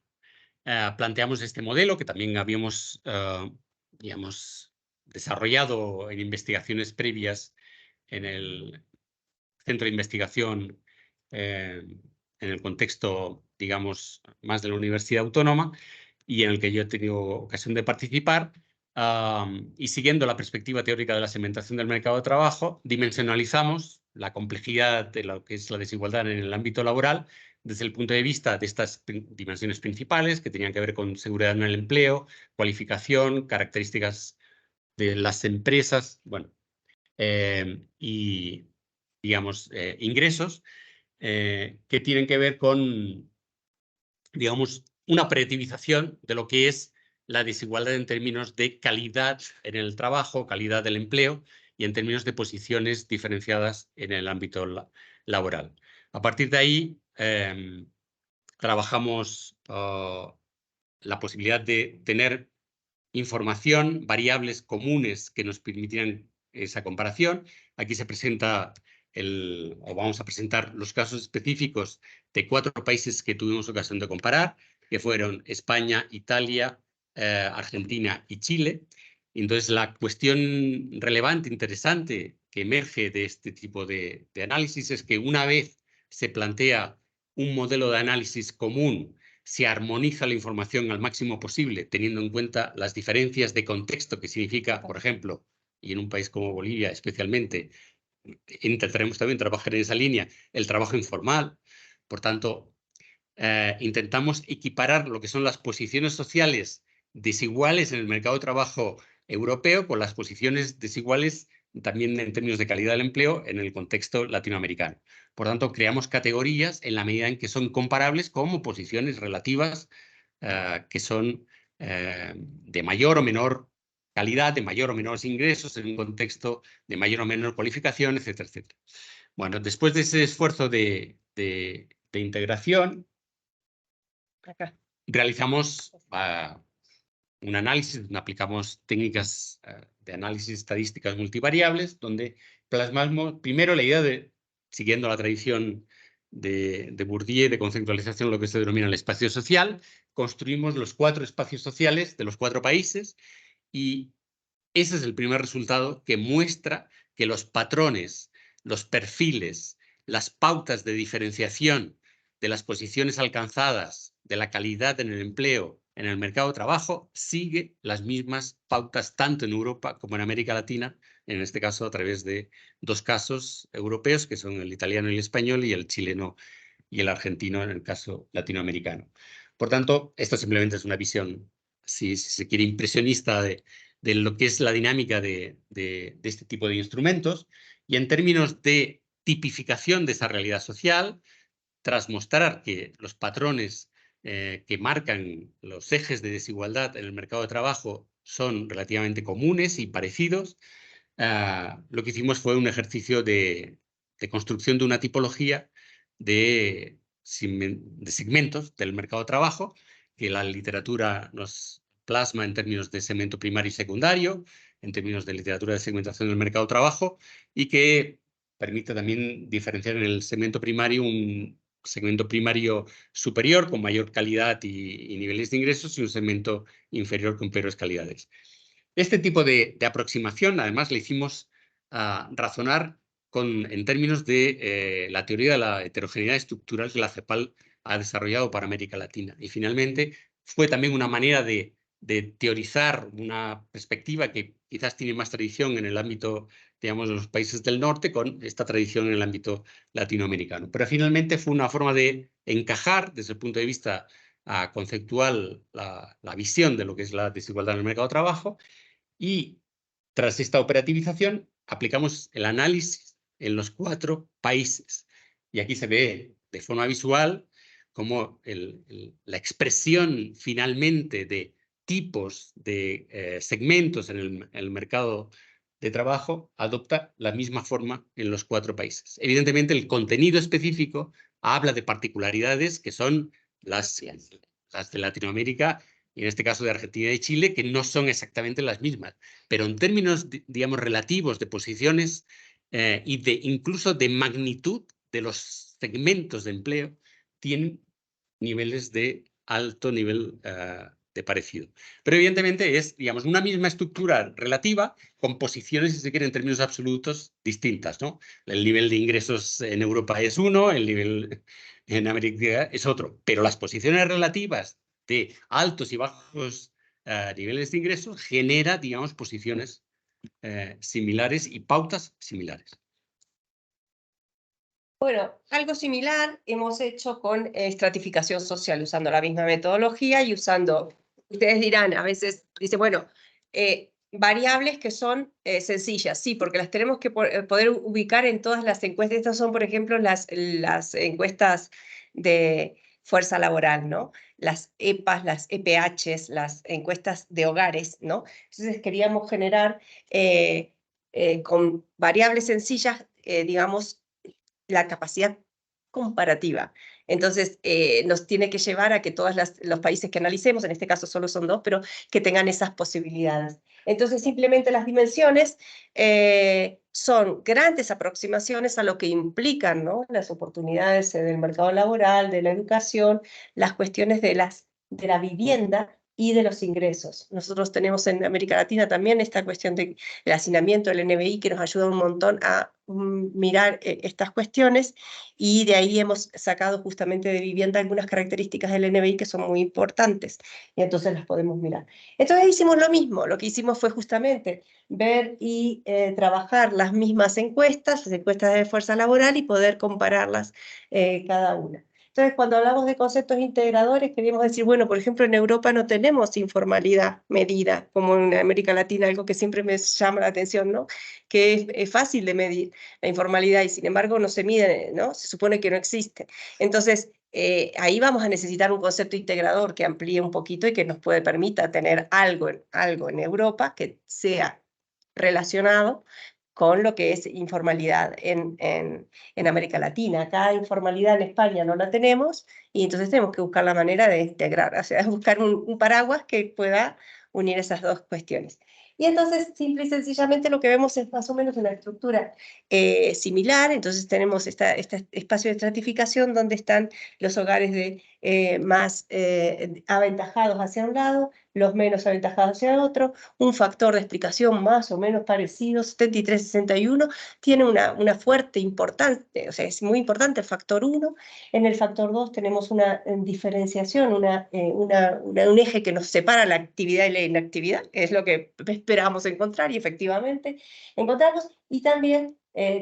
Speaker 4: planteamos este modelo que también habíamos, digamos, desarrollado en investigaciones previas en el centro de investigación en el contexto, digamos, más de la Universidad Autónoma, y en el que yo he tenido ocasión de participar, y siguiendo la perspectiva teórica de la segmentación del mercado de trabajo, dimensionalizamos la complejidad de lo que es la desigualdad en el ámbito laboral desde el punto de vista de estas dimensiones principales que tenían que ver con seguridad en el empleo, cualificación, características de las empresas, bueno, y, digamos, ingresos, que tienen que ver con, digamos, una predictivización de lo que es la desigualdad en términos de calidad en el trabajo, calidad del empleo, y en términos de posiciones diferenciadas en el ámbito laboral. A partir de ahí, trabajamos la posibilidad de tener información, variables comunes que nos permitieran esa comparación. Aquí se presenta o vamos a presentar los casos específicos de 4 países que tuvimos ocasión de comparar, que fueron España, Italia, Argentina y Chile. Entonces, la cuestión relevante, interesante, que emerge de este tipo de análisis es que, una vez se plantea un modelo de análisis común, se armoniza la información al máximo posible, teniendo en cuenta las diferencias de contexto, que significa, por ejemplo, y en un país como Bolivia especialmente, intentaremos también trabajar en esa línea, el trabajo informal. Por tanto, intentamos equiparar lo que son las posiciones sociales desiguales en el mercado de trabajo europeo con las posiciones desiguales también en términos de calidad del empleo en el contexto latinoamericano. Por tanto, creamos categorías en la medida en que son comparables como posiciones relativas que son de mayor o menor calidad, de mayor o menores ingresos en un contexto de mayor o menor cualificación, etcétera, etcétera. Bueno, después de ese esfuerzo de integración,
Speaker 1: Acá.
Speaker 4: realizamos un análisis, aplicamos técnicas de análisis estadísticas multivariables, donde plasmamos primero la idea de, siguiendo la tradición de Bourdieu de conceptualización, lo que se denomina el espacio social, construimos los 4 espacios sociales de los 4 países y ese es el primer resultado que muestra que los patrones, los perfiles, las pautas de diferenciación de las posiciones alcanzadas, de la calidad en el empleo, en el mercado de trabajo, sigue las mismas pautas tanto en Europa como en América Latina, en este caso a través de 2 casos europeos, que son el italiano y el español, y el chileno y el argentino en el caso latinoamericano. Por tanto, esto simplemente es una visión, si se quiere, impresionista de lo que es la dinámica de este tipo de instrumentos, y en términos de tipificación de esa realidad social, tras mostrar que los patrones que marcan los ejes de desigualdad en el mercado de trabajo son relativamente comunes y parecidos, lo que hicimos fue un ejercicio de construcción de una tipología de segmentos del mercado de trabajo que la literatura nos plasma en términos de segmento primario y secundario, en términos de literatura de segmentación del mercado de trabajo, y que permite también diferenciar en el segmento primario un segmento primario superior con mayor calidad y niveles de ingresos y un segmento inferior con peores calidades. Este tipo de aproximación, además, le hicimos razonar en términos de la teoría de la heterogeneidad estructural que la CEPAL ha desarrollado para América Latina. Y finalmente fue también una manera de teorizar una perspectiva que quizás tiene más tradición en el ámbito, digamos, de los países del norte, con esta tradición en el ámbito latinoamericano. Pero finalmente fue una forma de encajar desde el punto de vista conceptual la visión de lo que es la desigualdad en el mercado de trabajo, y tras esta operativización aplicamos el análisis en los 4 países. Y aquí se ve de forma visual cómo la expresión finalmente de tipos de segmentos en el mercado de trabajo adopta la misma forma en los 4 países. Evidentemente, el contenido específico habla de particularidades que son las de Latinoamérica, y en este caso de Argentina y Chile, que no son exactamente las mismas. Pero en términos, digamos, relativos de posiciones y incluso de magnitud de los segmentos de empleo, tienen niveles de alto nivel de parecido. Pero evidentemente es, digamos, una misma estructura relativa con posiciones, si se quiere, en términos absolutos distintas, ¿no? El nivel de ingresos en Europa es uno, el nivel en América es otro, pero las posiciones relativas de altos y bajos niveles de ingresos genera, digamos, posiciones similares y pautas similares.
Speaker 1: Bueno, algo similar hemos hecho con estratificación social, usando la misma metodología y usando, ustedes dirán, a veces dice, bueno, variables que son sencillas, sí, porque las tenemos que poder ubicar en todas las encuestas. Estas son, por ejemplo, las encuestas de fuerza laboral, ¿no? Las EPAs, las EPHs, las encuestas de hogares, ¿no? Entonces queríamos generar con variables sencillas, digamos, la capacidad comparativa. Entonces, nos tiene que llevar a que todos los países que analicemos, en este caso solo son 2, pero que tengan esas posibilidades. Entonces, simplemente las dimensiones son grandes aproximaciones a lo que implican, ¿no? Las oportunidades del mercado laboral, de la educación, las cuestiones de la vivienda, y de los ingresos. Nosotros tenemos en América Latina también esta cuestión del hacinamiento del NBI que nos ayuda un montón a mirar estas cuestiones, y de ahí hemos sacado justamente de vivienda algunas características del NBI que son muy importantes, y entonces las podemos mirar. Entonces hicimos lo mismo, lo que hicimos fue justamente ver y trabajar las mismas encuestas, las encuestas de fuerza laboral, y poder compararlas cada una. Entonces, cuando hablamos de conceptos integradores, queríamos decir, bueno, por ejemplo, en Europa no tenemos informalidad medida, como en América Latina, algo que siempre me llama la atención, ¿no? Que es fácil de medir la informalidad y sin embargo no se mide, ¿no? Se supone que no existe. Entonces, ahí vamos a necesitar un concepto integrador que amplíe un poquito y que nos permita tener algo en Europa que sea relacionado con lo que es informalidad en América Latina. Acá informalidad en España no la tenemos, y entonces tenemos que buscar la manera de integrar, o sea, buscar un paraguas que pueda unir esas dos cuestiones. Y entonces, simple y sencillamente, lo que vemos es más o menos una estructura similar. Entonces tenemos este espacio de estratificación donde están los hogares más aventajados hacia un lado, los menos aventajados hacia otro, un factor de explicación más o menos parecido, 73-61, tiene una fuerte importante, o sea, es muy importante el factor 1. En el factor 2 tenemos una diferenciación, un eje que nos separa la actividad y la inactividad, que es lo que esperábamos encontrar, y efectivamente encontramos. Y también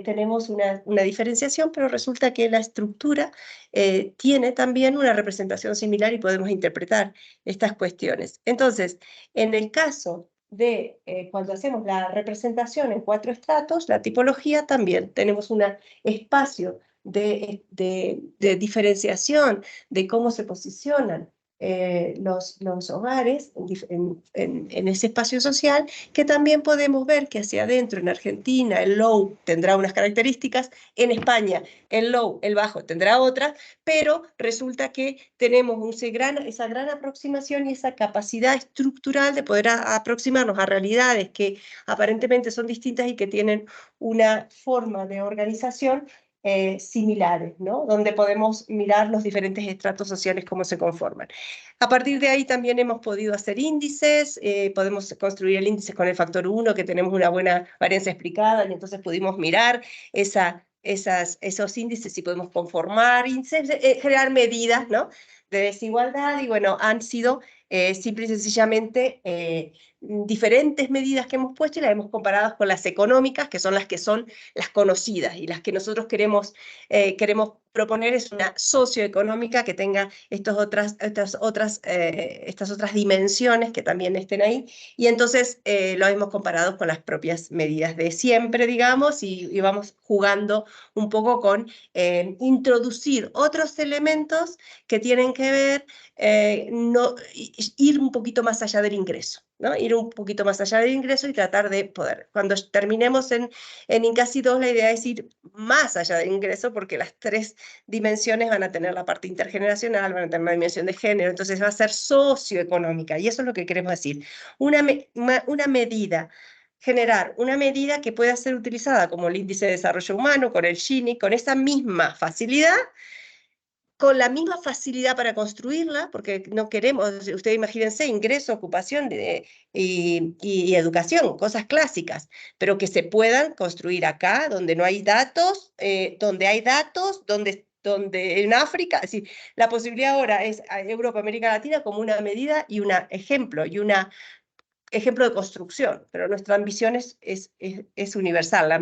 Speaker 1: tenemos una diferenciación, pero resulta que la estructura tiene también una representación similar y podemos interpretar estas cuestiones. Entonces, en el caso de cuando hacemos la representación en 4 estratos, la tipología, también tenemos un espacio de diferenciación de cómo se posicionan los hogares en ese espacio social, que también podemos ver que hacia adentro, en Argentina, el low tendrá unas características, en España el low, el bajo, tendrá otras, pero resulta que tenemos esa gran aproximación y esa capacidad estructural de poder aproximarnos a realidades que aparentemente son distintas y que tienen una forma de organización similares, ¿no? Donde podemos mirar los diferentes estratos sociales cómo se conforman. A partir de ahí también hemos podido hacer índices, podemos construir el índice con el factor 1, que tenemos una buena varianza explicada, y entonces pudimos mirar esos índices y podemos conformar índices, generar medidas, ¿no?, de desigualdad. Y bueno, han sido simple y sencillamente diferentes medidas que hemos puesto, y las hemos comparado con las económicas, que son las conocidas, y las que nosotros queremos proponer es una socioeconómica que tenga estas otras dimensiones que también estén ahí, y entonces lo hemos comparado con las propias medidas de siempre, digamos, y vamos jugando un poco con introducir otros elementos que tienen que ver, ir un poquito más allá del ingreso, ¿no? Ir un poquito más allá del ingreso y tratar de poder, cuando terminemos en INCASI 2, la idea es ir más allá del ingreso, porque las 3 dimensiones van a tener la parte intergeneracional, van a tener una dimensión de género, entonces va a ser socioeconómica, y eso es lo que queremos decir. Una medida, generar una medida que pueda ser utilizada como el índice de desarrollo humano, con el Gini, con esa misma facilidad, con la misma facilidad para construirla, porque no queremos, ustedes imagínense, ingreso, ocupación y educación, cosas clásicas, pero que se puedan construir acá, donde no hay datos, donde hay datos, donde en África, es decir, la posibilidad ahora es Europa, América Latina como una medida y un ejemplo, ejemplo de construcción, pero nuestra ambición es universal. La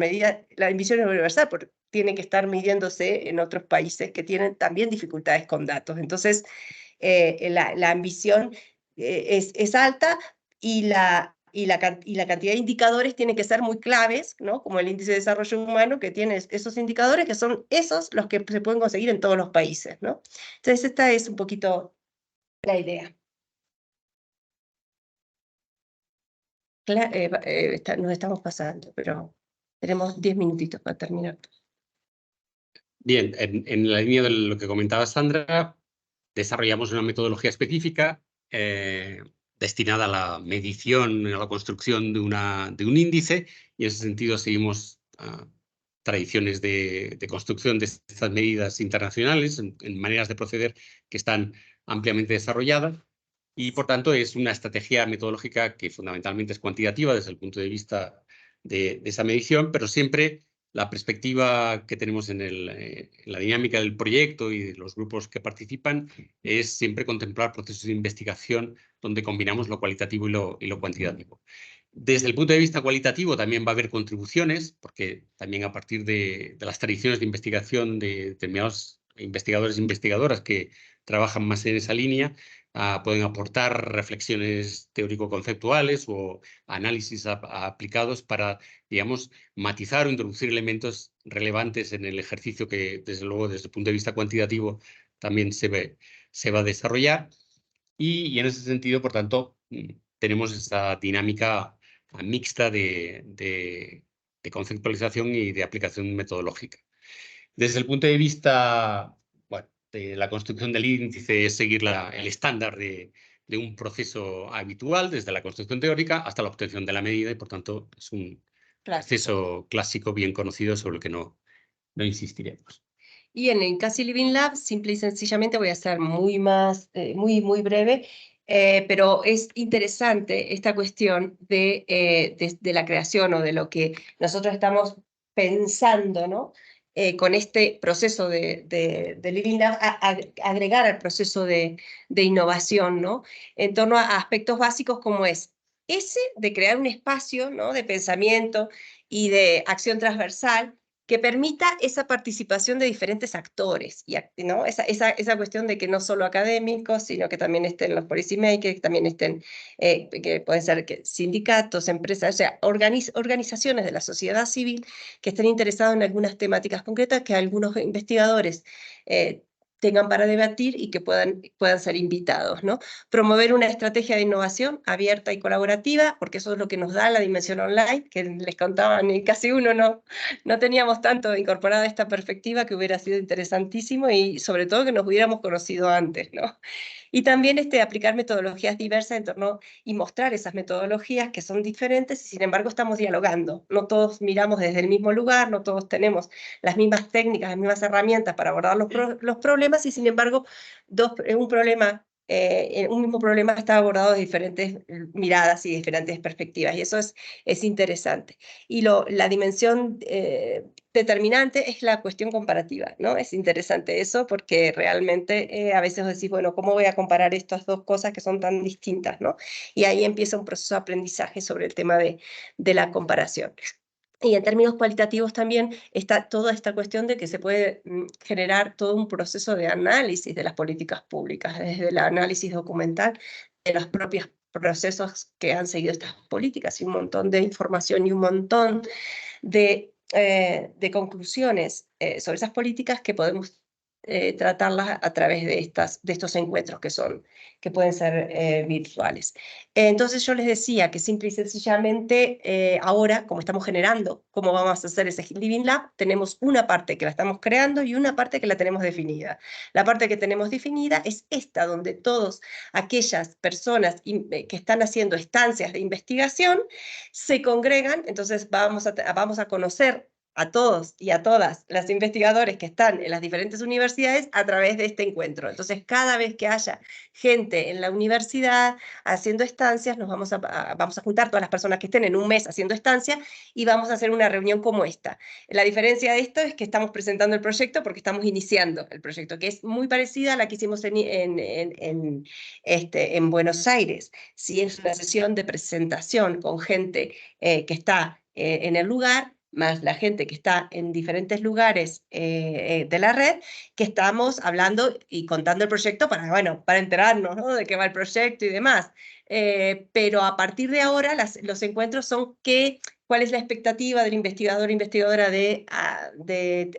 Speaker 1: ambición es universal porque tiene que estar midiéndose en otros países que tienen también dificultades con datos. Entonces, la ambición es alta, y la cantidad de indicadores tiene que ser muy claves, ¿no? Como el índice de desarrollo humano, que tiene esos indicadores que son esos los que se pueden conseguir en todos los países, ¿no? Entonces, esta es un poquito la idea. Nos estamos pasando, pero tenemos 10 minutitos para terminar.
Speaker 4: Bien, en la línea de lo que comentaba Sandra, desarrollamos una metodología específica destinada a la medición, a la construcción de un índice, y en ese sentido seguimos tradiciones de construcción de estas medidas internacionales en maneras de proceder que están ampliamente desarrolladas. y por tanto es una estrategia metodológica que fundamentalmente es cuantitativa desde el punto de vista de esa medición, pero siempre la perspectiva que tenemos en la dinámica del proyecto y de los grupos que participan es siempre contemplar procesos de investigación donde combinamos lo cualitativo y lo cuantitativo. Desde el punto de vista cualitativo también va a haber contribuciones, porque también a partir de las tradiciones de investigación de determinados investigadores e investigadoras que trabajan más en esa línea, pueden aportar reflexiones teórico-conceptuales o análisis aplicados para, digamos, matizar o introducir elementos relevantes en el ejercicio que, desde luego, desde el punto de vista cuantitativo también se va a desarrollar. Y en ese sentido, por tanto, tenemos esta dinámica mixta de conceptualización y de aplicación metodológica. Desde el punto de vista, bueno, de la construcción del índice, es seguir el estándar de un proceso habitual, desde la construcción teórica hasta la obtención de la medida, y por tanto es un proceso clásico bien conocido sobre el que no insistiremos.
Speaker 1: Y en el Incasi Living Lab, simple y sencillamente, voy a ser muy breve, pero es interesante esta cuestión de la creación o de lo que nosotros estamos pensando, ¿no? Con este proceso de Living Lab, agregar al proceso de innovación, ¿no? En torno a aspectos básicos como es ese de crear un espacio, ¿no? De pensamiento y de acción transversal que permita esa participación de diferentes actores, ¿no? Esa cuestión de que no solo académicos, sino que también estén los policy makers, que también estén, que pueden ser sindicatos, empresas, o sea, organizaciones de la sociedad civil que estén interesados en algunas temáticas concretas que algunos investigadores tengan para debatir y que puedan ser invitados, ¿no? Promover una estrategia de innovación abierta y colaborativa, porque eso es lo que nos da la dimensión online, que les contaba, ni casi uno no teníamos tanto incorporada esta perspectiva, que hubiera sido interesantísimo y sobre todo que nos hubiéramos conocido antes, ¿no? Y también aplicar metodologías diversas en torno y mostrar esas metodologías que son diferentes y sin embargo estamos dialogando. No todos miramos desde el mismo lugar, no todos tenemos las mismas técnicas, las mismas herramientas para abordar los problemas y sin embargo un mismo problema está abordado de diferentes miradas y diferentes perspectivas, y eso es interesante. Y la dimensión determinante es la cuestión comparativa, ¿no? Es interesante eso porque realmente a veces decís, bueno, ¿cómo voy a comparar estas dos cosas que son tan distintas, ¿no? Y ahí empieza un proceso de aprendizaje sobre el tema de la comparación. Y en términos cualitativos también está toda esta cuestión de que se puede generar todo un proceso de análisis de las políticas públicas, desde el análisis documental de los propios procesos que han seguido estas políticas y un montón de información y un montón de conclusiones sobre esas políticas que podemos tratarlas a través de estos encuentros que pueden ser virtuales. Entonces yo les decía que simple y sencillamente ahora, como estamos generando cómo vamos a hacer ese Living Lab, tenemos una parte que la estamos creando y una parte que la tenemos definida. La parte que tenemos definida es esta, donde todas aquellas personas que están haciendo estancias de investigación se congregan, entonces vamos a conocer a todos y a todas las investigadores que están en las diferentes universidades a través de este encuentro. Entonces, cada vez que haya gente en la universidad haciendo estancias, nos vamos a juntar todas las personas que estén en un mes haciendo estancias y vamos a hacer una reunión como esta. La diferencia de esto es que estamos presentando el proyecto porque estamos iniciando el proyecto, que es muy parecida a la que hicimos en Buenos Aires. Sí, es una sesión de presentación con gente que está en el lugar, más la gente que está en diferentes lugares de la red, que estamos hablando y contando el proyecto para enterarnos, ¿no? De qué va el proyecto y demás. Pero a partir de ahora los encuentros son cuál es la expectativa del investigador o investigadora de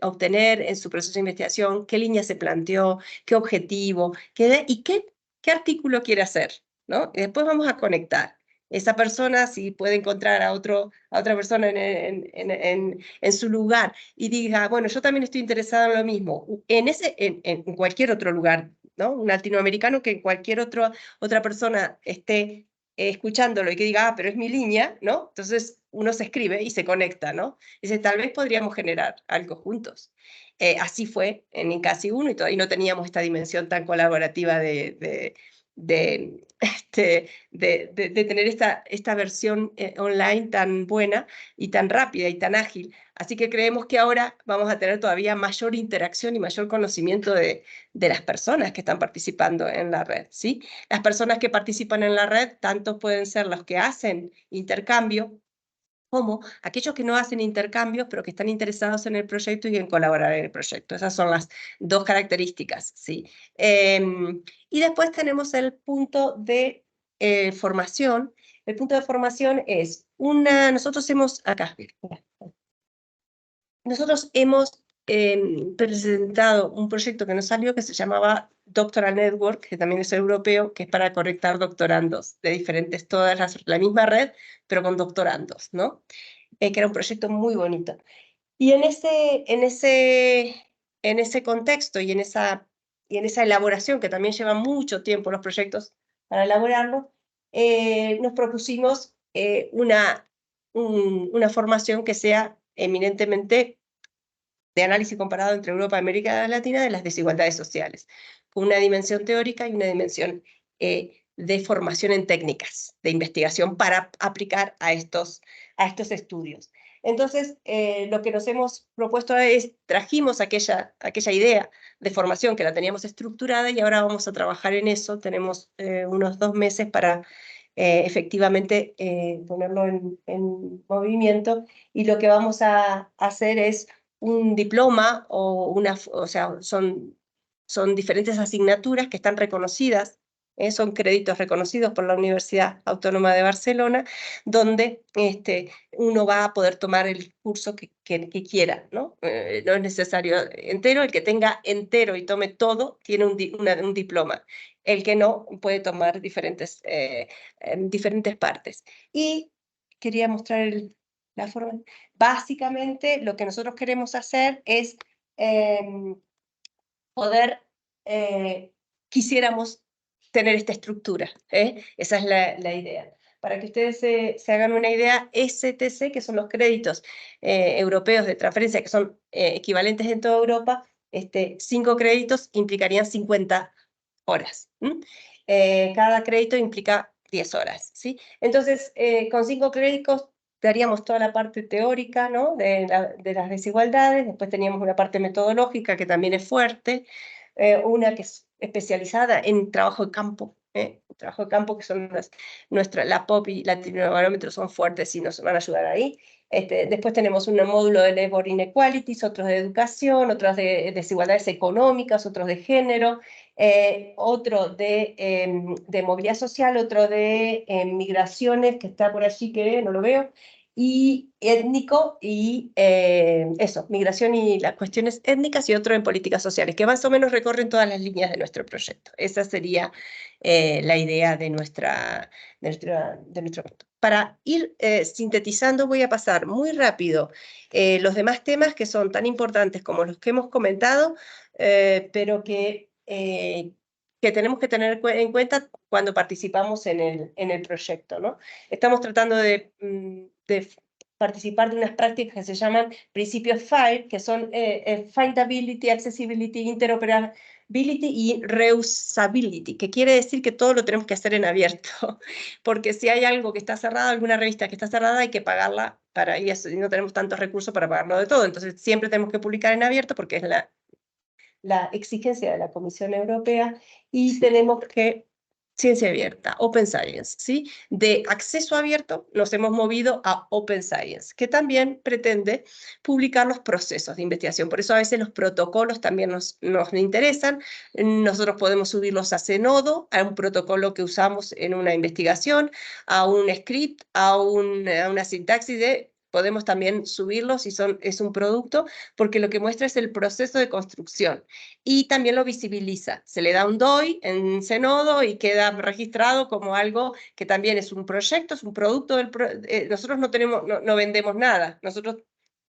Speaker 1: obtener en su proceso de investigación, qué línea se planteó, qué objetivo, y qué artículo quiere hacer, ¿no? Y después vamos a conectar. Esa persona, si puede encontrar a otra persona en su lugar y diga, bueno, yo también estoy interesado en lo mismo, en cualquier otro lugar, ¿no? Un latinoamericano que cualquier otra persona esté escuchándolo y que diga, pero es mi línea, ¿no? Entonces uno se escribe y se conecta, ¿no? Dice, tal vez podríamos generar algo juntos. Así fue en Incasi 1 y no teníamos esta dimensión tan colaborativa de de tener esta versión online tan buena y tan rápida y tan ágil. Así que creemos que ahora vamos a tener todavía mayor interacción y mayor conocimiento de las personas que están participando en la red, ¿sí? Las personas que participan en la red, tanto pueden ser los que hacen intercambio, como aquellos que no hacen intercambios, pero que están interesados en el proyecto y en colaborar en el proyecto. Esas son las dos características, ¿sí? Y después tenemos el punto de formación. El punto de formación es nosotros hemos presentado un proyecto que nos salió que se llamaba Doctoral Network, que también es europeo, que es para conectar doctorandos de diferentes, la misma red, pero con doctorandos, ¿no? Que era un proyecto muy bonito. Y en ese contexto y en esa elaboración, que también lleva mucho tiempo los proyectos para elaborarlo, nos propusimos una formación que sea eminentemente de análisis comparado entre Europa y América Latina de las desigualdades sociales, con una dimensión teórica y una dimensión de formación en técnicas de investigación para aplicar a estos estudios. Entonces, lo que nos hemos propuesto es, trajimos aquella idea de formación que la teníamos estructurada y ahora vamos a trabajar en eso. Tenemos unos 2 meses para efectivamente ponerlo en movimiento, y lo que vamos a hacer es un diploma o sea, son diferentes asignaturas que están reconocidas, son créditos reconocidos por la Universidad Autónoma de Barcelona, donde uno va a poder tomar el curso que quiera, ¿no? No es necesario entero, el que tenga entero y tome todo tiene un diploma. El que no puede tomar diferentes partes. Y quería mostrar la forma. Básicamente, lo que nosotros queremos hacer es quisiéramos tener esta estructura. Esa es la idea. Para que ustedes se hagan una idea, STC, que son los créditos europeos de transferencia, que son equivalentes en toda Europa, 5 créditos implicarían 50 horas. Cada crédito implica 10 horas, ¿sí? Entonces, con 5 créditos daríamos toda la parte teórica, ¿no? de las desigualdades. Después teníamos una parte metodológica que también es fuerte, una que es especializada en trabajo de campo, trabajo de campo, que son la POP y Latinobarómetro son fuertes y nos van a ayudar ahí. Después tenemos un módulo de Labor Inequalities, otros de educación, otros de desigualdades económicas, otros de género, otro de movilidad social, otro de migraciones, que está por allí, que no lo veo, y étnico, y migración y las cuestiones étnicas, y otro en políticas sociales, que más o menos recorren todas las líneas de nuestro proyecto. Esa sería la idea de nuestro proyecto. Para ir sintetizando, voy a pasar muy rápido los demás temas que son tan importantes como los que hemos comentado, pero que tenemos que tener en cuenta cuando participamos en el proyecto, ¿no? Estamos tratando de participar de unas prácticas que se llaman principios FAIR, que son Findability, Accessibility, Interoperability y Reusability, que quiere decir que todo lo tenemos que hacer en abierto, porque si hay algo que está cerrado, alguna revista que está cerrada, hay que pagarla y no tenemos tantos recursos para pagarlo de todo. Entonces siempre tenemos que publicar en abierto porque es la exigencia de la Comisión Europea, y tenemos que ciencia abierta, Open Science, ¿sí? De acceso abierto nos hemos movido a Open Science, que también pretende publicar los procesos de investigación. Por eso a veces los protocolos también nos interesan. Nosotros podemos subirlos a Zenodo, a un protocolo que usamos en una investigación, a un script, a una sintaxis podemos también subirlos y es un producto, porque lo que muestra es el proceso de construcción y también lo visibiliza. Se le da un DOI en Zenodo y queda registrado como algo que también es un proyecto, es un producto nosotros no vendemos nada, nosotros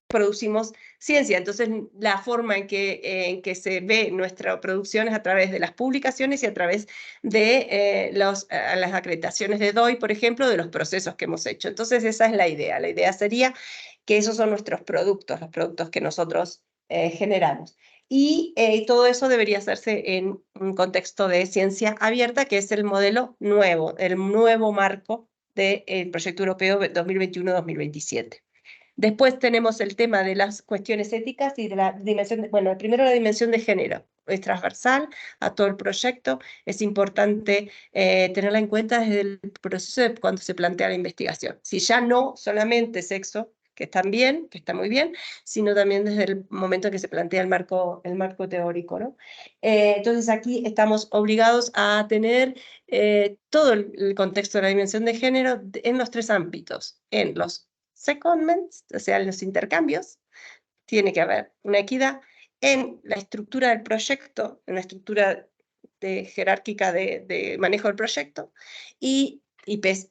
Speaker 1: producimos ciencia. Entonces, la forma en que se ve nuestra producción es a través de las publicaciones y a través de las acreditaciones de DOI, por ejemplo, de los procesos que hemos hecho. Entonces, esa es la idea. La idea sería que esos son nuestros productos, los productos que nosotros generamos. Y todo eso debería hacerse en un contexto de ciencia abierta, que es el modelo nuevo, el nuevo marco del proyecto europeo 2021-2027. Después tenemos el tema de las cuestiones éticas y de la dimensión, bueno, primero la dimensión de género, es transversal a todo el proyecto, es importante tenerla en cuenta desde el proceso de cuando se plantea la investigación. Si ya no solamente sexo, que están bien, que está muy bien, sino también desde el momento en que se plantea el marco teórico, ¿no? Entonces aquí estamos obligados a tener todo el contexto de la dimensión de género en los tres ámbitos, en los secondments, o sea, en los intercambios, tiene que haber una equidad en la estructura del proyecto, en la estructura jerárquica de manejo del proyecto, y IPs,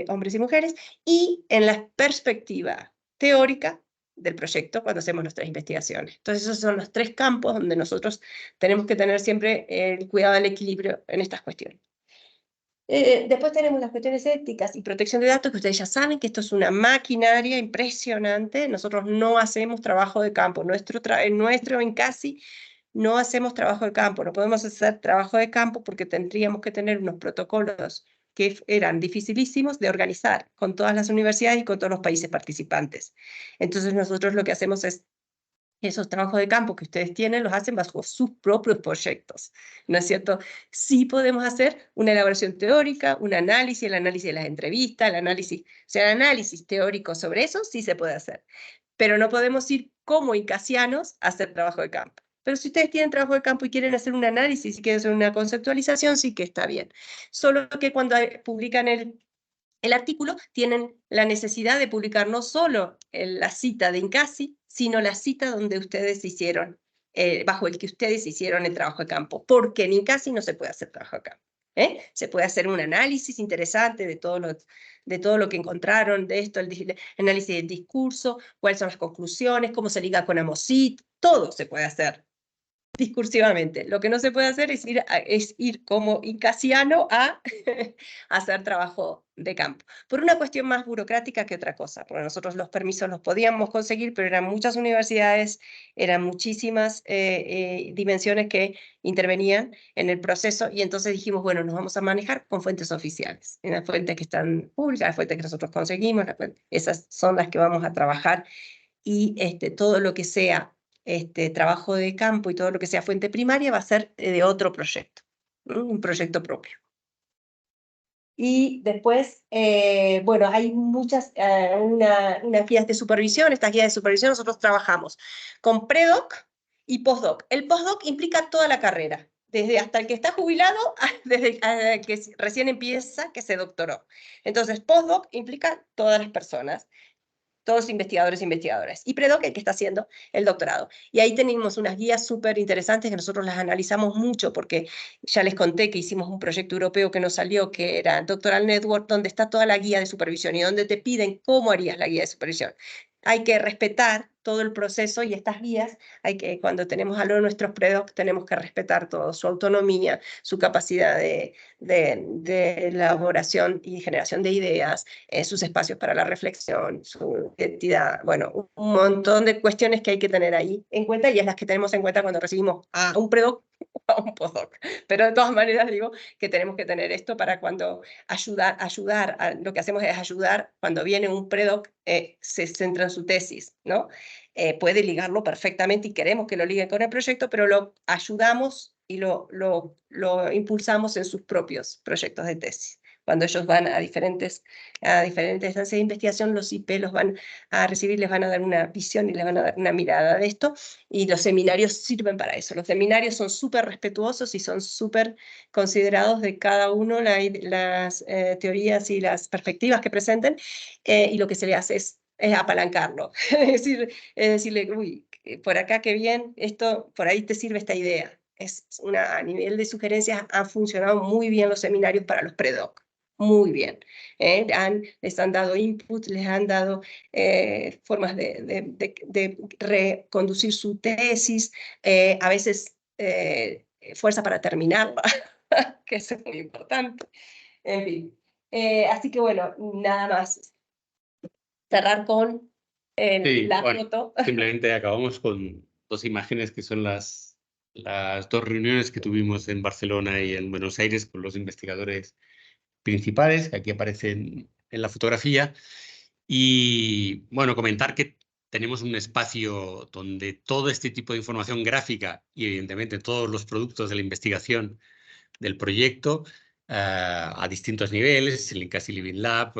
Speaker 1: hombres y mujeres, y en la perspectiva teórica del proyecto cuando hacemos nuestras investigaciones. Entonces esos son los tres campos donde nosotros tenemos que tener siempre el cuidado del equilibrio en estas cuestiones. Después tenemos las cuestiones éticas y protección de datos, que ustedes ya saben que esto es una maquinaria impresionante. Nosotros no hacemos trabajo de campo. En CASI no hacemos trabajo de campo. No podemos hacer trabajo de campo porque tendríamos que tener unos protocolos que eran dificilísimos de organizar con todas las universidades y con todos los países participantes. Entonces nosotros lo que hacemos es esos trabajos de campo que ustedes tienen los hacen bajo sus propios proyectos, ¿no es cierto? Sí podemos hacer una elaboración teórica, un análisis, el análisis de las entrevistas, o sea, el análisis teórico sobre eso sí se puede hacer, pero no podemos ir como icasianos a hacer trabajo de campo. Pero si ustedes tienen trabajo de campo y quieren hacer un análisis y quieren hacer una conceptualización, sí que está bien. Solo que cuando publican el artículo, tienen la necesidad de publicar no solo la cita de INCASI, sino la cita donde ustedes hicieron, bajo el que ustedes hicieron el trabajo de campo, porque en INCASI no se puede hacer trabajo de campo. Se puede hacer un análisis interesante de todo lo que encontraron, de esto, el análisis del discurso, cuáles son las conclusiones, cómo se liga con AMOSIT, todo se puede hacer discursivamente. Lo que no se puede hacer es ir como incasiano a hacer trabajo de campo. Por una cuestión más burocrática que otra cosa, porque nosotros los permisos los podíamos conseguir, pero eran muchas universidades, eran muchísimas dimensiones que intervenían en el proceso, y entonces dijimos, bueno, nos vamos a manejar con fuentes oficiales, en las fuentes que están públicas, las fuentes que nosotros conseguimos, esas son las que vamos a trabajar, y todo lo que sea trabajo de campo y todo lo que sea fuente primaria va a ser de otro proyecto, ¿no? Un proyecto propio. Y después, bueno, hay muchas, unas guías de supervisión. Estas guías de supervisión nosotros trabajamos con predoc y postdoc. El postdoc implica toda la carrera, desde hasta el que está jubilado, desde que recién empieza, que se doctoró. Entonces, postdoc implica todas las personas, todos investigadores e investigadoras, y predoc el que está haciendo el doctorado. Y ahí tenemos unas guías súper interesantes que nosotros las analizamos mucho, porque ya les conté que hicimos un proyecto europeo que nos salió, que era Doctoral Network, donde está toda la guía de supervisión y donde te piden cómo harías la guía de supervisión. Hay que respetar todo el proceso, y estas guías, cuando tenemos a nuestros predoc, tenemos que respetar todo, su autonomía, su capacidad de elaboración y generación de ideas, sus espacios para la reflexión, su identidad, bueno, un montón de cuestiones que hay que tener ahí en cuenta, y es las que tenemos en cuenta cuando recibimos a un predoc o a un postdoc. Pero de todas maneras digo que tenemos que tener esto para cuando lo que hacemos es ayudar cuando viene un predoc, se centra en su tesis, ¿no? Puede ligarlo perfectamente y queremos que lo ligue con el proyecto, pero lo ayudamos y lo impulsamos en sus propios proyectos de tesis. Cuando ellos van a diferentes instancias de investigación, los IP los van a recibir, les van a dar una visión y les van a dar una mirada de esto, y los seminarios sirven para eso. Los seminarios son súper respetuosos y son súper considerados de cada uno, las teorías y las perspectivas que presenten, y lo que se le hace es apalancarlo, es decirle, uy, por acá qué bien, esto, por ahí te sirve esta idea. A nivel de sugerencias han funcionado muy bien los seminarios para los predoc, muy bien. Les han dado input, les han dado formas de reconducir su tesis, a veces fuerza para terminarla, que eso es muy importante. En fin, así que bueno, nada más. Cerrar con
Speaker 4: Sí,
Speaker 1: la
Speaker 4: bueno,
Speaker 1: foto.
Speaker 4: simplemente acabamos con dos imágenes que son las dos reuniones que tuvimos en Barcelona y en Buenos Aires con los investigadores principales, que aquí aparecen en la fotografía. Y bueno, comentar que tenemos un espacio donde todo este tipo de información gráfica y evidentemente todos los productos de la investigación del proyecto a distintos niveles, el Incasi Living Lab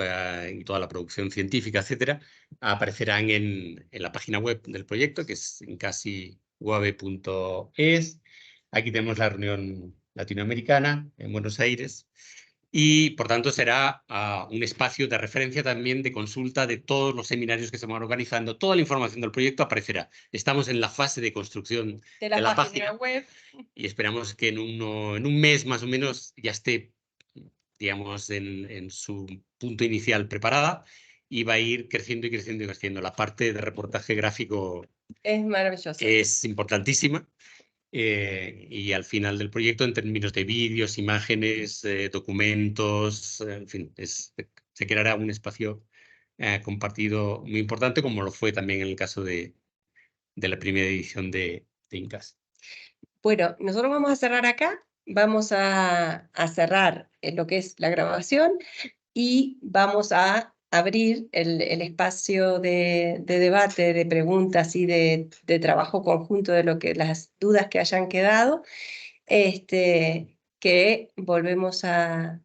Speaker 4: y toda la producción científica, etcétera, aparecerán en la página web del proyecto, que es incasiuabe.es. Aquí tenemos la reunión latinoamericana en Buenos Aires. Y, por tanto, será un espacio de referencia también de consulta de todos los seminarios que se van organizando. Toda la información del proyecto aparecerá. Estamos en la fase de construcción
Speaker 1: De la página web.
Speaker 4: y esperamos que en un mes más o menos ya esté, digamos, en su punto inicial preparada y va a ir creciendo y creciendo y creciendo. La parte de reportaje gráfico
Speaker 1: Es maravilloso.
Speaker 4: es importantísima. Y al final del proyecto, en términos de vídeos, imágenes, documentos, en fin, se creará un espacio compartido muy importante, como lo fue también en el caso de la primera edición de Incas.
Speaker 1: Bueno, nosotros vamos a cerrar acá, vamos a cerrar lo que es la grabación y vamos a abrir el espacio de debate, de preguntas y de trabajo conjunto de lo que las dudas que hayan quedado, que volvemos a